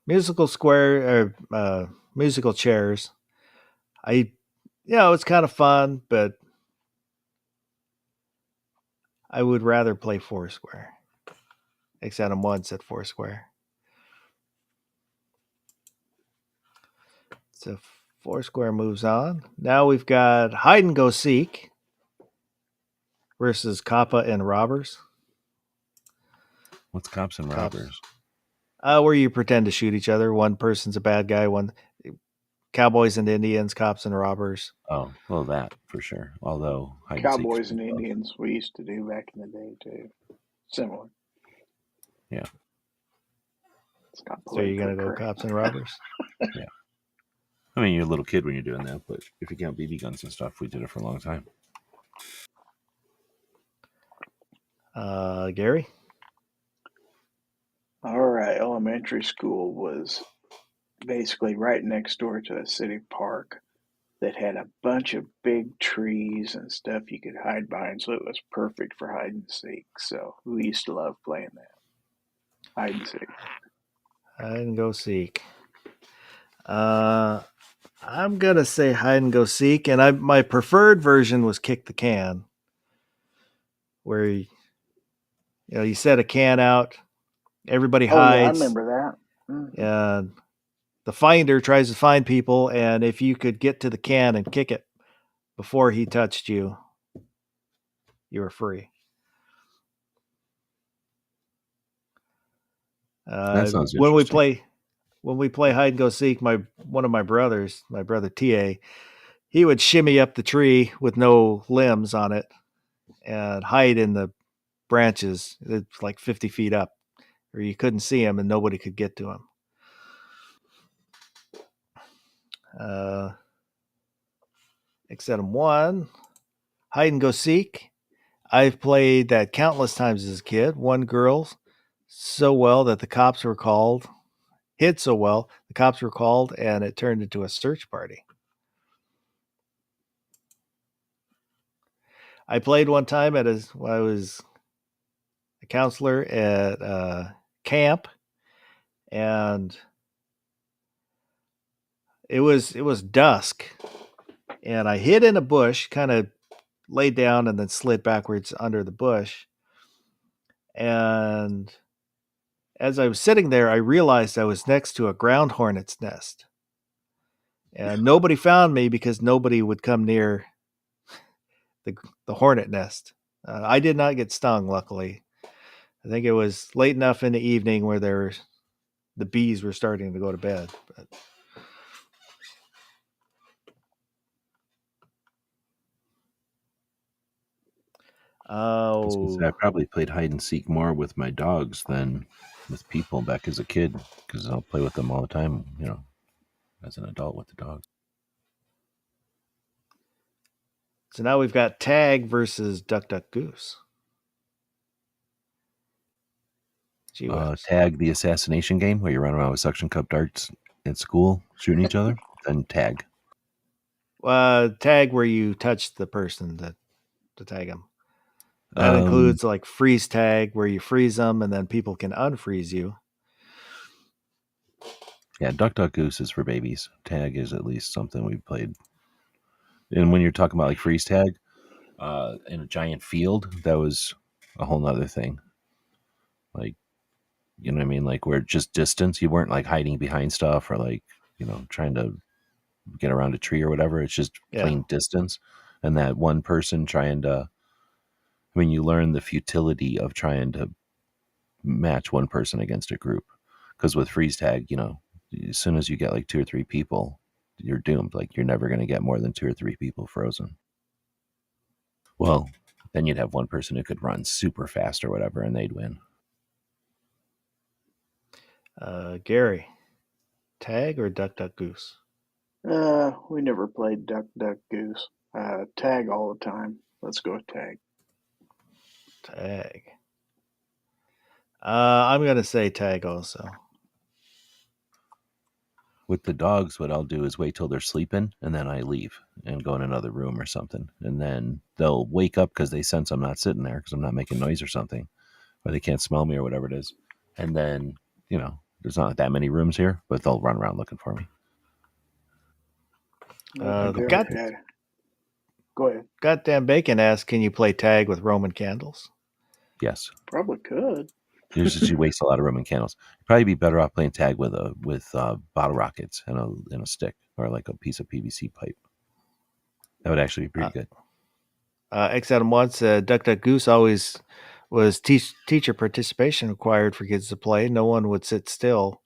Musical square or musical chairs. It's kind of fun, but I would rather play Foursquare. Except I'm once at Foursquare. So Foursquare moves on. Now we've got Hide and Go Seek versus Kappa and Robbers. What's Cops and Robbers? Where you pretend to shoot each other. One person's a bad guy, one Cowboys and Indians, Cops and Robbers. Oh, well, that for sure. Although Cowboys and Indians we used to do back in the day too. Similar. Yeah. So you're gonna go Cops and Robbers? Yeah. I mean, you're a little kid when you're doing that, but if you count BB guns and stuff, we did it for a long time. Gary? All right. Elementary school was basically right next door to a city park that had a bunch of big trees and stuff you could hide behind, so it was perfect for hide and seek. So we used to love playing that. Hide and seek. Hide and Go Seek. I'm gonna say Hide and Go Seek, and my preferred version was Kick the Can, where you set a can out, everybody hides. Yeah, I remember that. Mm-hmm. And the finder tries to find people, and if you could get to the can and kick it before he touched you, you were free. That sounds when we play hide and go seek, one of my brothers, my brother TA, he would shimmy up the tree with no limbs on it and hide in the branches. It's like 50 feet up, or you couldn't see him and nobody could get to him. Except one, hide and go seek. I've played that countless times as a kid. One girl so well that the cops were called. Hid so well, the cops were called, and it turned into a search party. I played one time when I was a counselor at camp, and it was dusk, and I hid in a bush, kind of laid down and then slid backwards under the bush. And as I was sitting there, I realized I was next to a ground hornet's nest. And nobody found me because nobody would come near the hornet nest. I did not get stung, luckily. I think it was late enough in the evening where the bees were starting to go to bed. But I probably played hide and seek more with my dogs than with people back as a kid, because I'll play with them all the time, as an adult with the dogs. So now we've got Tag versus Duck Duck Goose. Tag, the assassination game where you run around with suction cup darts at school shooting each other. Then Tag. Tag where you touch the person to tag them. That includes like freeze tag where you freeze them and then people can unfreeze you. Yeah, Duck Duck Goose is for babies. Tag is at least something we've played. And when you're talking about like freeze tag in a giant field, that was a whole nother thing. Like, you know what I mean? Like where just distance, you weren't like hiding behind stuff or like, trying to get around a tree or whatever. It's just plain distance. And that one person trying to, you learn the futility of trying to match one person against a group. Because with freeze tag, as soon as you get like 2 or 3 people, you're doomed. Like you're never going to get more than 2 or 3 people frozen. Well, then you'd have one person who could run super fast or whatever, and they'd win. Gary, Tag or Duck Duck Goose? We never played Duck Duck Goose. Tag all the time. Let's go with Tag. Tag. I'm going to say Tag also. With the dogs, what I'll do is wait till they're sleeping, and then I leave and go in another room or something. And then they'll wake up because they sense I'm not sitting there because I'm not making noise or something, or they can't smell me or whatever it is. And then, there's not that many rooms here, but they'll run around looking for me. Go ahead. Goddamn Bacon asks, can you play tag with Roman candles? Yes. Probably could. You waste a lot of Roman candles. You'd probably be better off playing tag with bottle rockets and a stick, or like a piece of PVC pipe. That would actually be pretty good. X Adam 1 said, Duck Duck Goose always was teacher participation required for kids to play. No one would sit still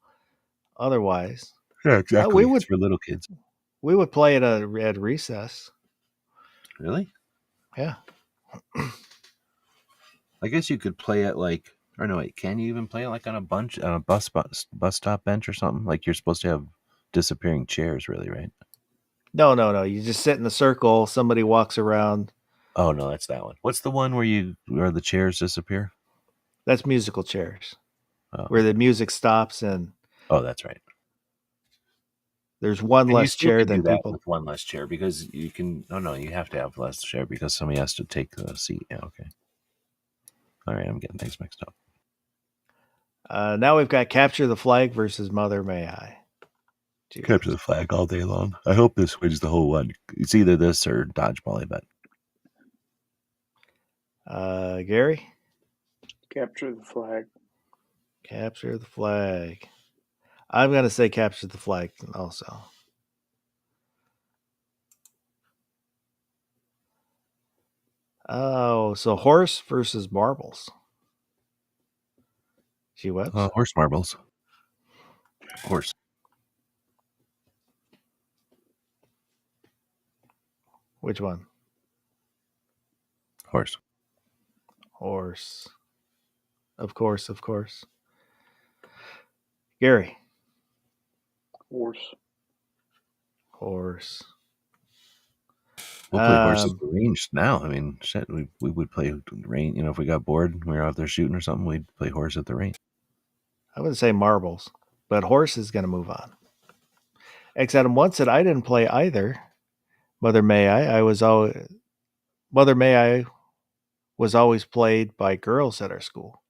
otherwise. Yeah, exactly. It's for little kids. We would play it at recess. Really? Yeah. I guess you could play it can you even play it like on a bus stop bench or something? Like you're supposed to have disappearing chairs, really, right? No. You just sit in a circle. Somebody walks around. Oh no, that's that one. What's the one where the chairs disappear? That's musical chairs, where the music stops and. Oh, that's right. There's one less chair than people. With one less chair because you can. Oh no, you have to have less chair because somebody has to take the seat. Yeah, okay. All right, I'm getting things mixed up. Now we've got Capture the Flag versus Mother May I. Jeez. Capture the Flag all day long. I hope this wins the whole one. It's either this or Dodgeball, I bet. Gary? Capture the Flag. Capture the Flag. I'm going to say Capture the Flag also. Oh, so horse versus marbles. G-Webs? Horse marbles. Horse. Which one? Horse. Horse. Of course. Gary? Horse. We'll play horse at the range now. I mean, shit, we would play range. If we got bored and we were out there shooting or something, we'd play horse at the range. I would say marbles, but horse is going to move on. X Adam 1 said, I didn't play either. Mother May I was always played by girls at our school.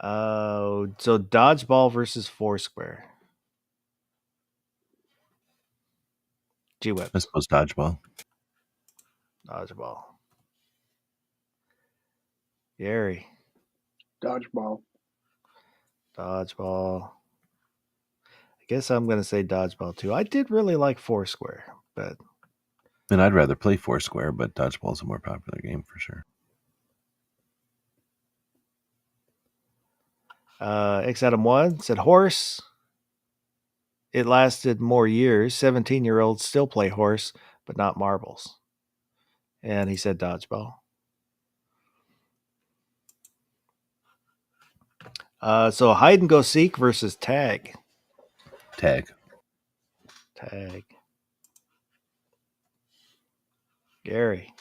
So dodgeball versus Foursquare. G-Web. I suppose dodgeball. Gary. Dodgeball. I guess I'm going to say dodgeball too. I did really like Foursquare, but. And I'd rather play Foursquare, but dodgeball is a more popular game for sure. X Adam 1 said horse. It lasted more years. 17-year-olds still play horse, but not marbles. And he said dodgeball. So hide and go seek versus tag. Tag. Gary.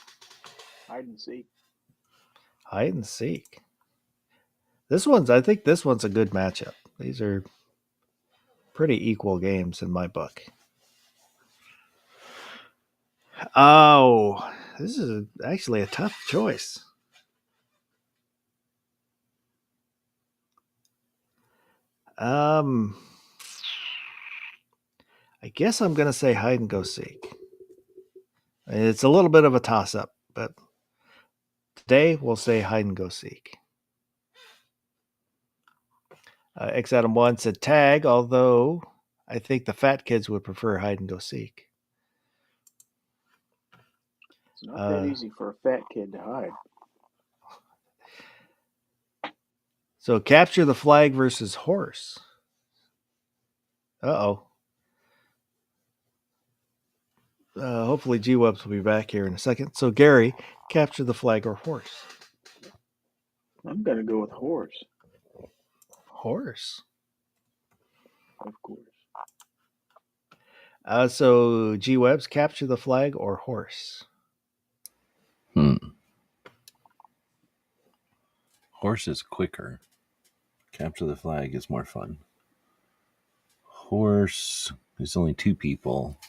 Hide and seek. I think this one's a good matchup. These are pretty equal games in my book. Oh, this is actually a tough choice. I guess I'm going to say hide and go seek. It's a little bit of a toss-up, but today we'll say hide and go seek. X Adam 1 said tag, although I think the fat kids would prefer hide and go seek. It's not that easy for a fat kid to hide. So capture the flag versus horse. Uh-oh. Hopefully G-Webs will be back here in a second. So Gary, capture the flag or horse? I'm going to go with horse. Horse? Of course. So G-Webs, capture the flag or horse? Horse is quicker. Capture the flag is more fun. Horse, there's only two people.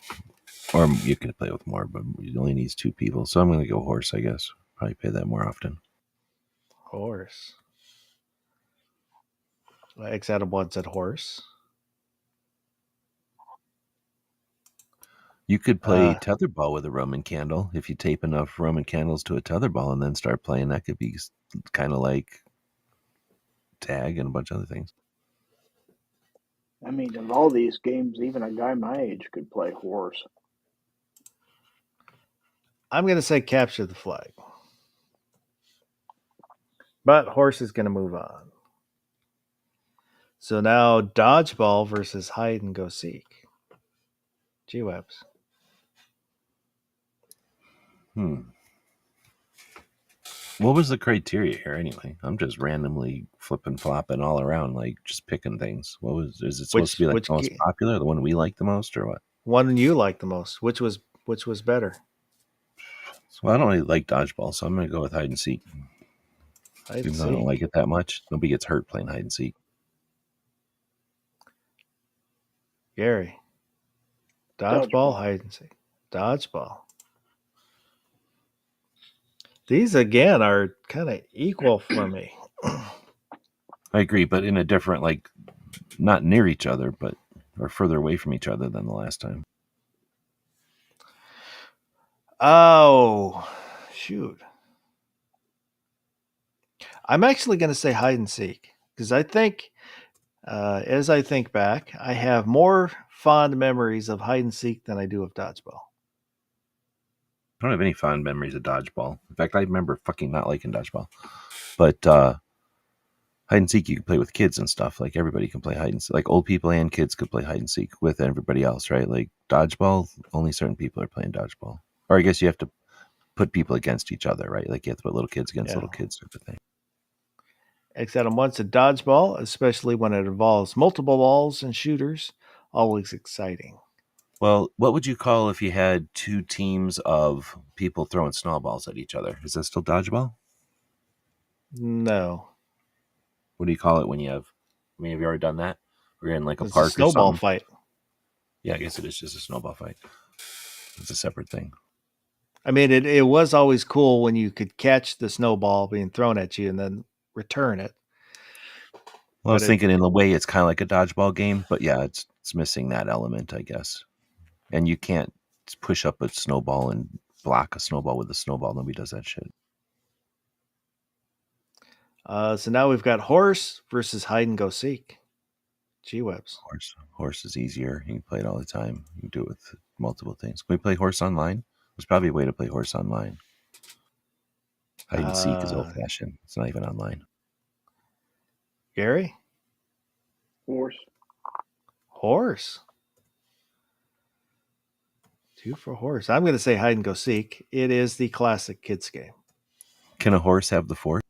Or you can play with more, but it only needs two people. So I'm going to go horse, I guess. Probably play that more often. Horse. X Adam 1 said horse. You could play tetherball with a Roman candle. If you tape enough Roman candles to a tetherball and then start playing, that could be kind of like tag and a bunch of other things. I mean, of all these games, even a guy my age could play horse. I'm going to say capture the flag. But horse is going to move on. So now dodgeball versus hide and go seek. G-Webs. What was the criteria here anyway? I'm just randomly flipping flopping all around, like just picking things. Is it supposed to be like the most popular, the one we like the most, or what? One you like the most. Which was better? Well, I don't really like dodgeball, so I'm gonna go with hide and seek. Even though I don't like it that much. Nobody gets hurt playing hide and seek. Gary. Dodgeball, hide and seek. Dodgeball. These again are kind of equal for me. I agree, but in a different, like, not near each other, but or further away from each other than the last time. Oh, shoot. I'm actually going to say hide and seek because I think, as I think back, I have more fond memories of hide and seek than I do of dodgeball. I don't have any fond memories of dodgeball. In fact, I remember fucking not liking dodgeball. But hide and seek, you can play with kids and stuff. Like everybody can play hide and seek. Like old people and kids could play hide and seek with everybody else, right? Like dodgeball, only certain people are playing dodgeball. Or I guess you have to put people against each other, right? Like you have to put little kids against little kids type of thing. X Adam wants a dodgeball, especially when it involves multiple balls and shooters. Always exciting. Well, what would you call if you had two teams of people throwing snowballs at each other? Is that still dodgeball? No. What do you call it when you have? I mean, have you already done that? We're in like a It's park a snowball or something. fight. Yeah, I guess it is just a snowball fight. It's a separate thing. I mean, it was always cool when you could catch the snowball being thrown at you and then return it. Well, I was thinking in a way it's kind of like a dodgeball game, but yeah, it's missing that element, I guess. And you can't push up a snowball and block a snowball with a snowball. Nobody does that shit. So now we've got horse versus hide and go seek. G-Webs. Horse is easier. You can play it all the time. You can do it with multiple things. Can we play horse online? There's probably a way to play horse online. Hide and seek is old fashioned. It's not even online. Gary? Horse. 2 for horse. I'm going to say hide and go seek. It is the classic kids game. Can a horse have the force?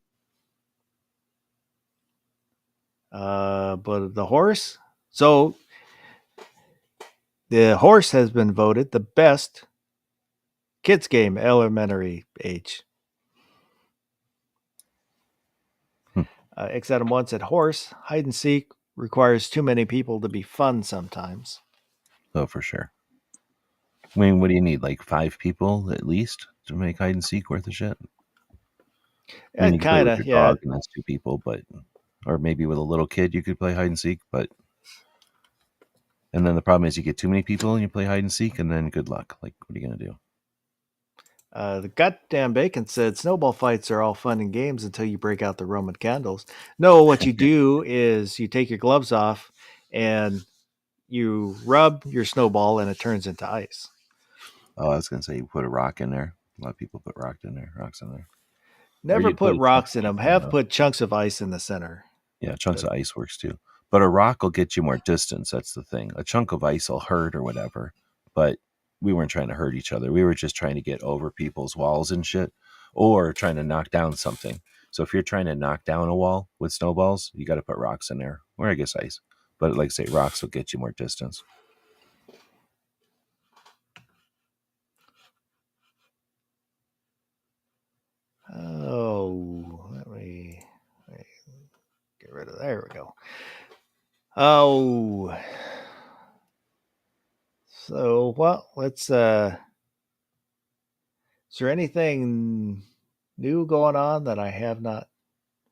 But the horse. So the horse has been voted the best kids game, elementary age. X Adam 1 said horse. Hide and seek requires too many people to be fun sometimes. Oh, for sure. I mean, what do you need? Like 5 people at least to make hide and seek worth of shit? I mean, you can play with your dog and that's 2 people, but or maybe with a little kid you could play hide and seek, but and then the problem is you get too many people and you play hide and seek, and then good luck. Like, what are you gonna do? The goddamn bacon said snowball fights are all fun and games until you break out the Roman candles. No, what you do is you take your gloves off and you rub your snowball and it turns into ice. Oh, I was gonna say you put a rock in there. A lot of people put rocks in there. Never put rocks in them. Have put chunks of ice in the center. Yeah, chunks of ice works too. But a rock will get you more distance. That's the thing. A chunk of ice will hurt or whatever. But we weren't trying to hurt each other. We were just trying to get over people's walls and shit, or trying to knock down something. So if you're trying to knock down a wall with snowballs, you got to put rocks in there, or I guess ice. But like I say, rocks will get you more distance. Oh, let me get rid of. There we go. Oh, so well, let's. Is there anything new going on that I have not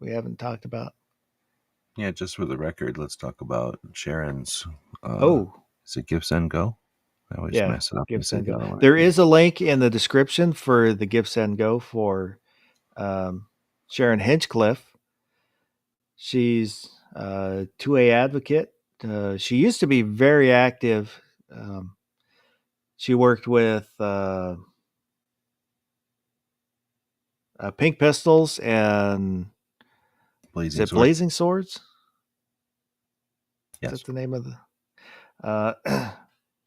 we haven't talked about? Yeah, just for the record, let's talk about Sharon's. Oh, Is it Give Send Go? I always yeah, mess it up Give and say Send the Go. other one. There is a link in the description for the Give Send Go for Sharon Hinchcliffe. She's a 2A advocate. She used to be very active. She worked with Pink Pistols and Blazing is it Sword. Blazing Swords? Yes. Is that the name of the?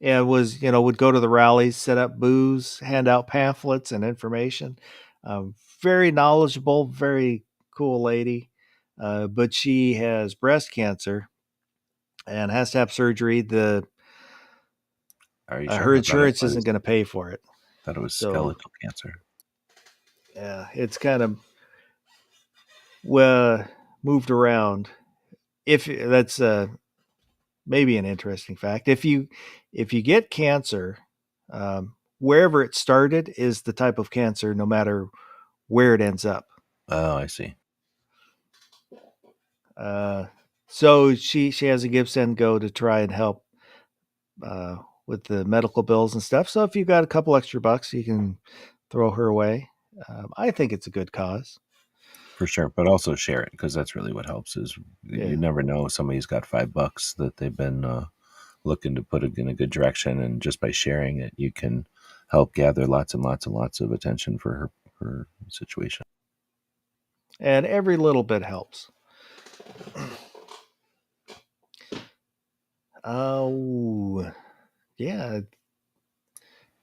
And was would go to the rallies, set up booths, hand out pamphlets and information. Very knowledgeable, very cool lady. But she has breast cancer and has to have surgery. Are you Her sure? insurance isn't going to pay for it. I thought it was So skeletal cancer. yeah, it's kind of moved around. If that's maybe an interesting fact, if you get cancer, wherever it started is the type of cancer, no matter where it ends up. Oh, I see. So she has a Give Send Go to try and help with the medical bills and stuff. So if you got a couple extra bucks, you can throw her away. I think it's a good cause. For sure, but also share it, because that's really what helps. Is you never know, somebody's got $5 that they've been looking to put it in a good direction, and just by sharing it, you can help gather lots and lots and lots of attention for her situation. And every little bit helps. Oh, yeah.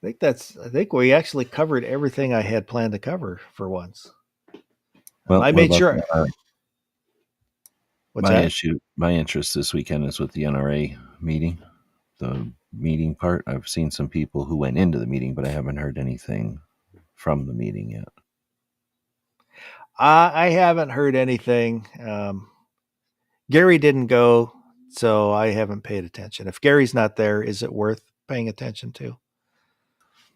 I think we actually covered everything I had planned to cover for once. Well, I made sure. What's that? My interest this weekend is with the NRA meeting, the meeting part. I've seen some people who went into the meeting, but I haven't heard anything from the meeting yet. I haven't heard anything. Gary didn't go, so I haven't paid attention. If Gary's not there, is it worth paying attention to?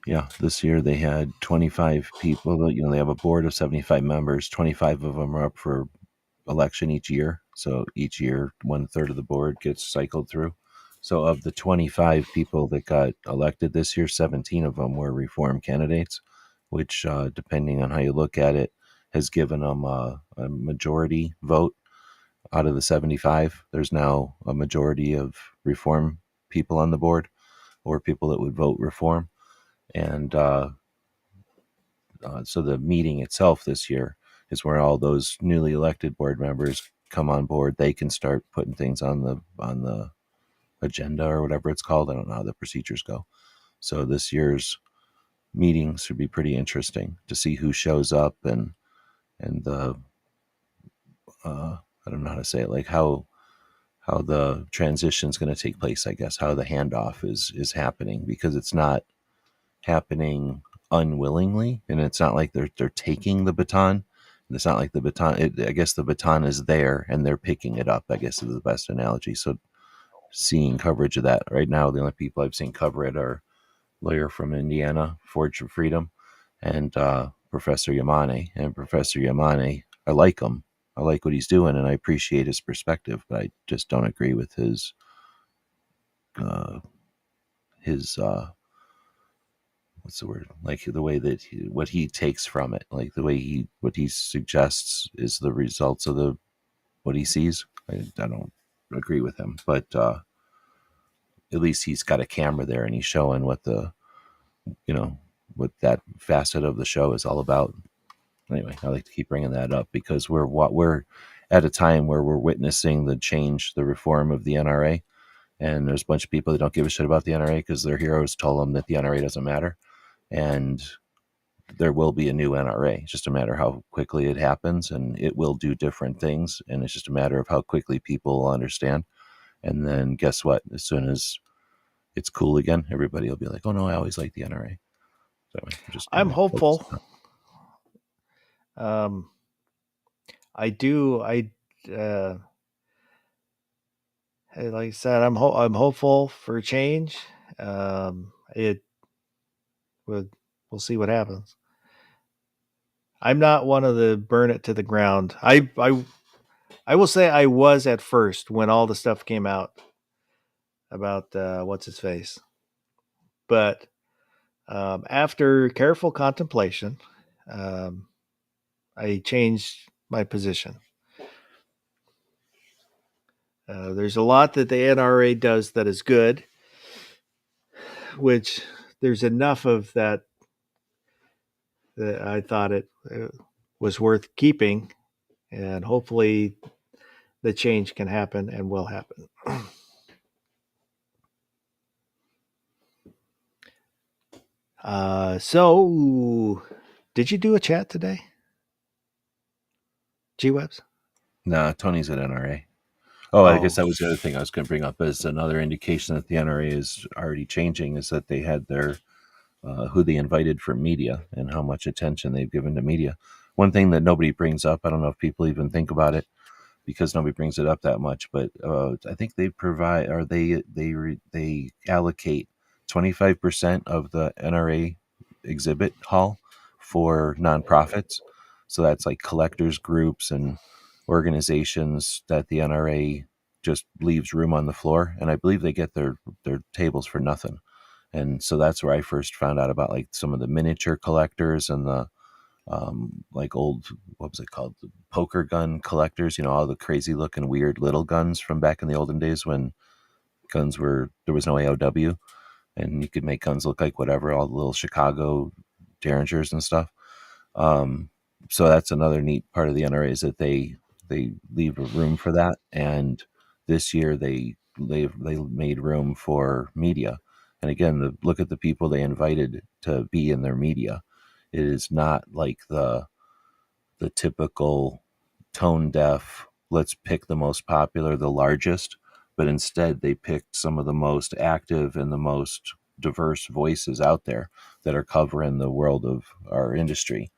Yeah, this year they had 25 people. They have a board of 75 members. 25 of them are up for election each year. So each year, 1/3 of the board gets cycled through. So of the 25 people that got elected this year, 17 of them were reform candidates, which, depending on how you look at it, has given them a majority vote out of the 75. There's now a majority of reform people on the board, or people that would vote reform. And so the meeting itself this year is where all those newly elected board members come on board. They can start putting things on the agenda, or whatever it's called. I don't know how the procedures go. So this year's meeting should be pretty interesting to see who shows up, and the I don't know how to say it, like how the transition is going to take place, I guess, how the handoff is happening, because it's not happening unwillingly, and it's not like they're taking the baton. And it's not like the baton. I guess the baton is there, and they're picking it up, I guess, is the best analogy. So seeing coverage of that right now, the only people I've seen cover it are lawyer from Indiana, Forge for Freedom, and Professor Yamane. And Professor Yamane, I like him. I like what he's doing, and I appreciate his perspective, but I just don't agree with his what's the word? Like the way that what he takes from it, like the way what he suggests is the results of what he sees. I don't agree with him, but at least he's got a camera there, and he's showing what what that facet of the show is all about. Anyway, I like to keep bringing that up, because we're at a time where we're witnessing the reform of the NRA, and there's a bunch of people that don't give a shit about the NRA because their heroes told them that the NRA doesn't matter, and there will be a new NRA. It's just a matter of how quickly it happens, and it will do different things, and it's just a matter of how quickly people will understand. And then guess what? As soon as it's cool again, everybody will be like, "Oh no, I always liked the NRA." So I'm hopeful. I do. Like I said, I'm hopeful for change. We'll see what happens. I'm not one of the burn it to the ground. I will say I was at first when all the stuff came out about what's his face, but after careful contemplation, um, I changed my position. There's a lot that the NRA does that is good, which there's enough of that I thought it was worth keeping, and hopefully the change can happen and will happen. So, did you do a chat today? G-Webs? Nah, Tony's at NRA. Oh, I guess Oh. that was the other thing I was going to bring up as another indication that the NRA is already changing is that they had their who they invited for media and how much attention they've given to media. One thing that nobody brings up, I don't know if people even think about it because nobody brings it up that much, but I think they provide or they allocate 25% of the NRA exhibit hall for nonprofits. So that's like collectors groups and organizations that the NRA just leaves room on the floor, and I believe they get their tables for nothing. And so that's where I first found out about like some of the miniature collectors and the like old, what was it called, the poker gun collectors, all the crazy looking weird little guns from back in the olden days when guns were, there was no AOW and you could make guns look like whatever, all the little Chicago Derringers and stuff. So that's another neat part of the NRA is that they leave a room for that. And this year they made room for media. And again, look at the people they invited to be in their media. It is not like the typical tone deaf, let's pick the most popular, the largest, but instead they picked some of the most active and the most diverse voices out there that are covering the world of our industry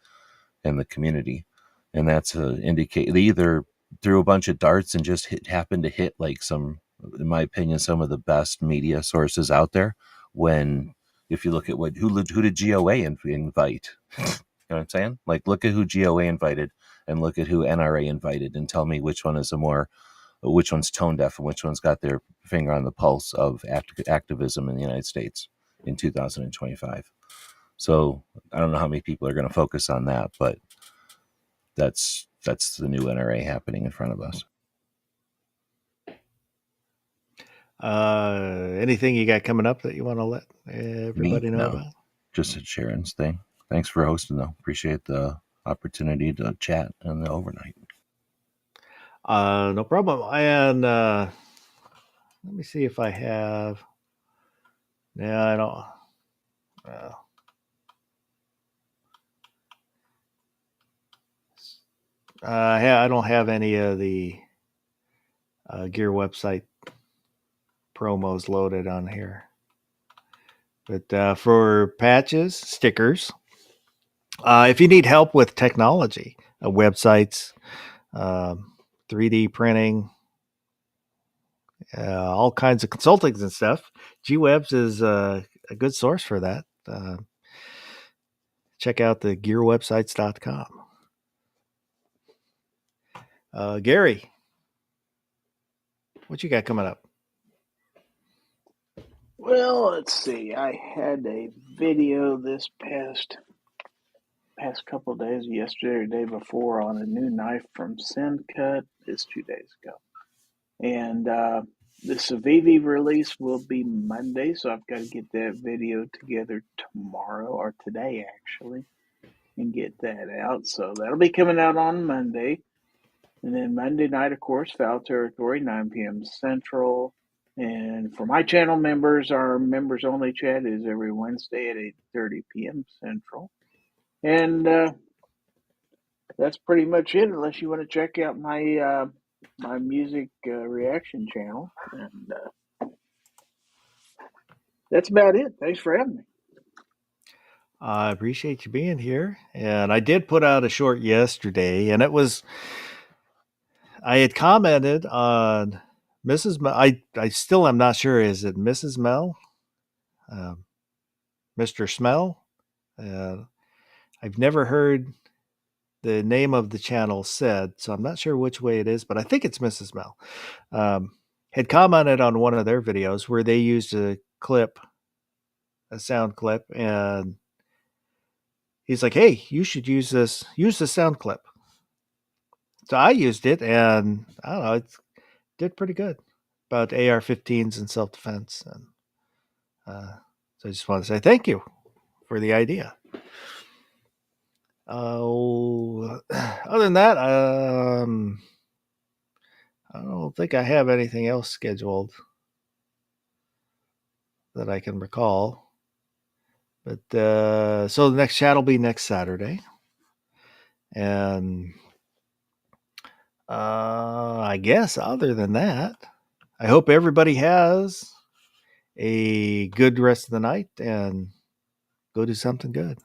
and the community. And that's indicate they either threw a bunch of darts and just happened to hit like some, in my opinion, some of the best media sources out there. When if you look at who did GOA invite, you know what I'm saying? Like look at who GOA invited and look at who NRA invited and tell me which one is which one's tone deaf and which one's got their finger on the pulse of activism in the United States in 2025. So I don't know how many people are going to focus on that, but that's the new NRA happening in front of us. Anything you got coming up that you want to let everybody know about? Just at Sharon's thing. Thanks for hosting, though. Appreciate the opportunity to chat in the overnight. No problem. And let me see if I have. Yeah, I don't. I don't have any of the Gear website promos loaded on here. But for patches, stickers, if you need help with technology, websites, 3D printing, all kinds of consultings and stuff, G-Webs is a good source for that. Check out the gearwebsites.com. Gary, what you got coming up? Well, let's see. I had a video this past couple of days, yesterday or day before, on a new knife from Sencut. It's 2 days ago. And the Civivi release will be Monday, so I've got to get that video together tomorrow, or today actually, and get that out. So that'll be coming out on Monday. And then Monday night, of course, Foul Territory, 9 p.m. Central. And for my channel members, our members only chat is every Wednesday at 8:30 p.m. Central. And that's pretty much it, unless you want to check out my my music reaction channel. And that's about it. Thanks for having me. I appreciate you being here. And I did put out a short yesterday, and it was, I had commented on Mrs. Mel. I still am not sure. Is it Mrs. Mel? Mr. Smell? I've never heard the name of the channel said, so I'm not sure which way it is, but I think it's Mrs. Mel, had commented on one of their videos where they used a sound clip, and he's like, hey, you should use the sound clip. So I used it, and I don't know, it did pretty good about AR-15s and self-defense. And so I just want to say thank you for the idea. Other than that, I don't think I have anything else scheduled that I can recall. But so the next chat will be next Saturday. And I guess other than that, I hope everybody has a good rest of the night and go do something good.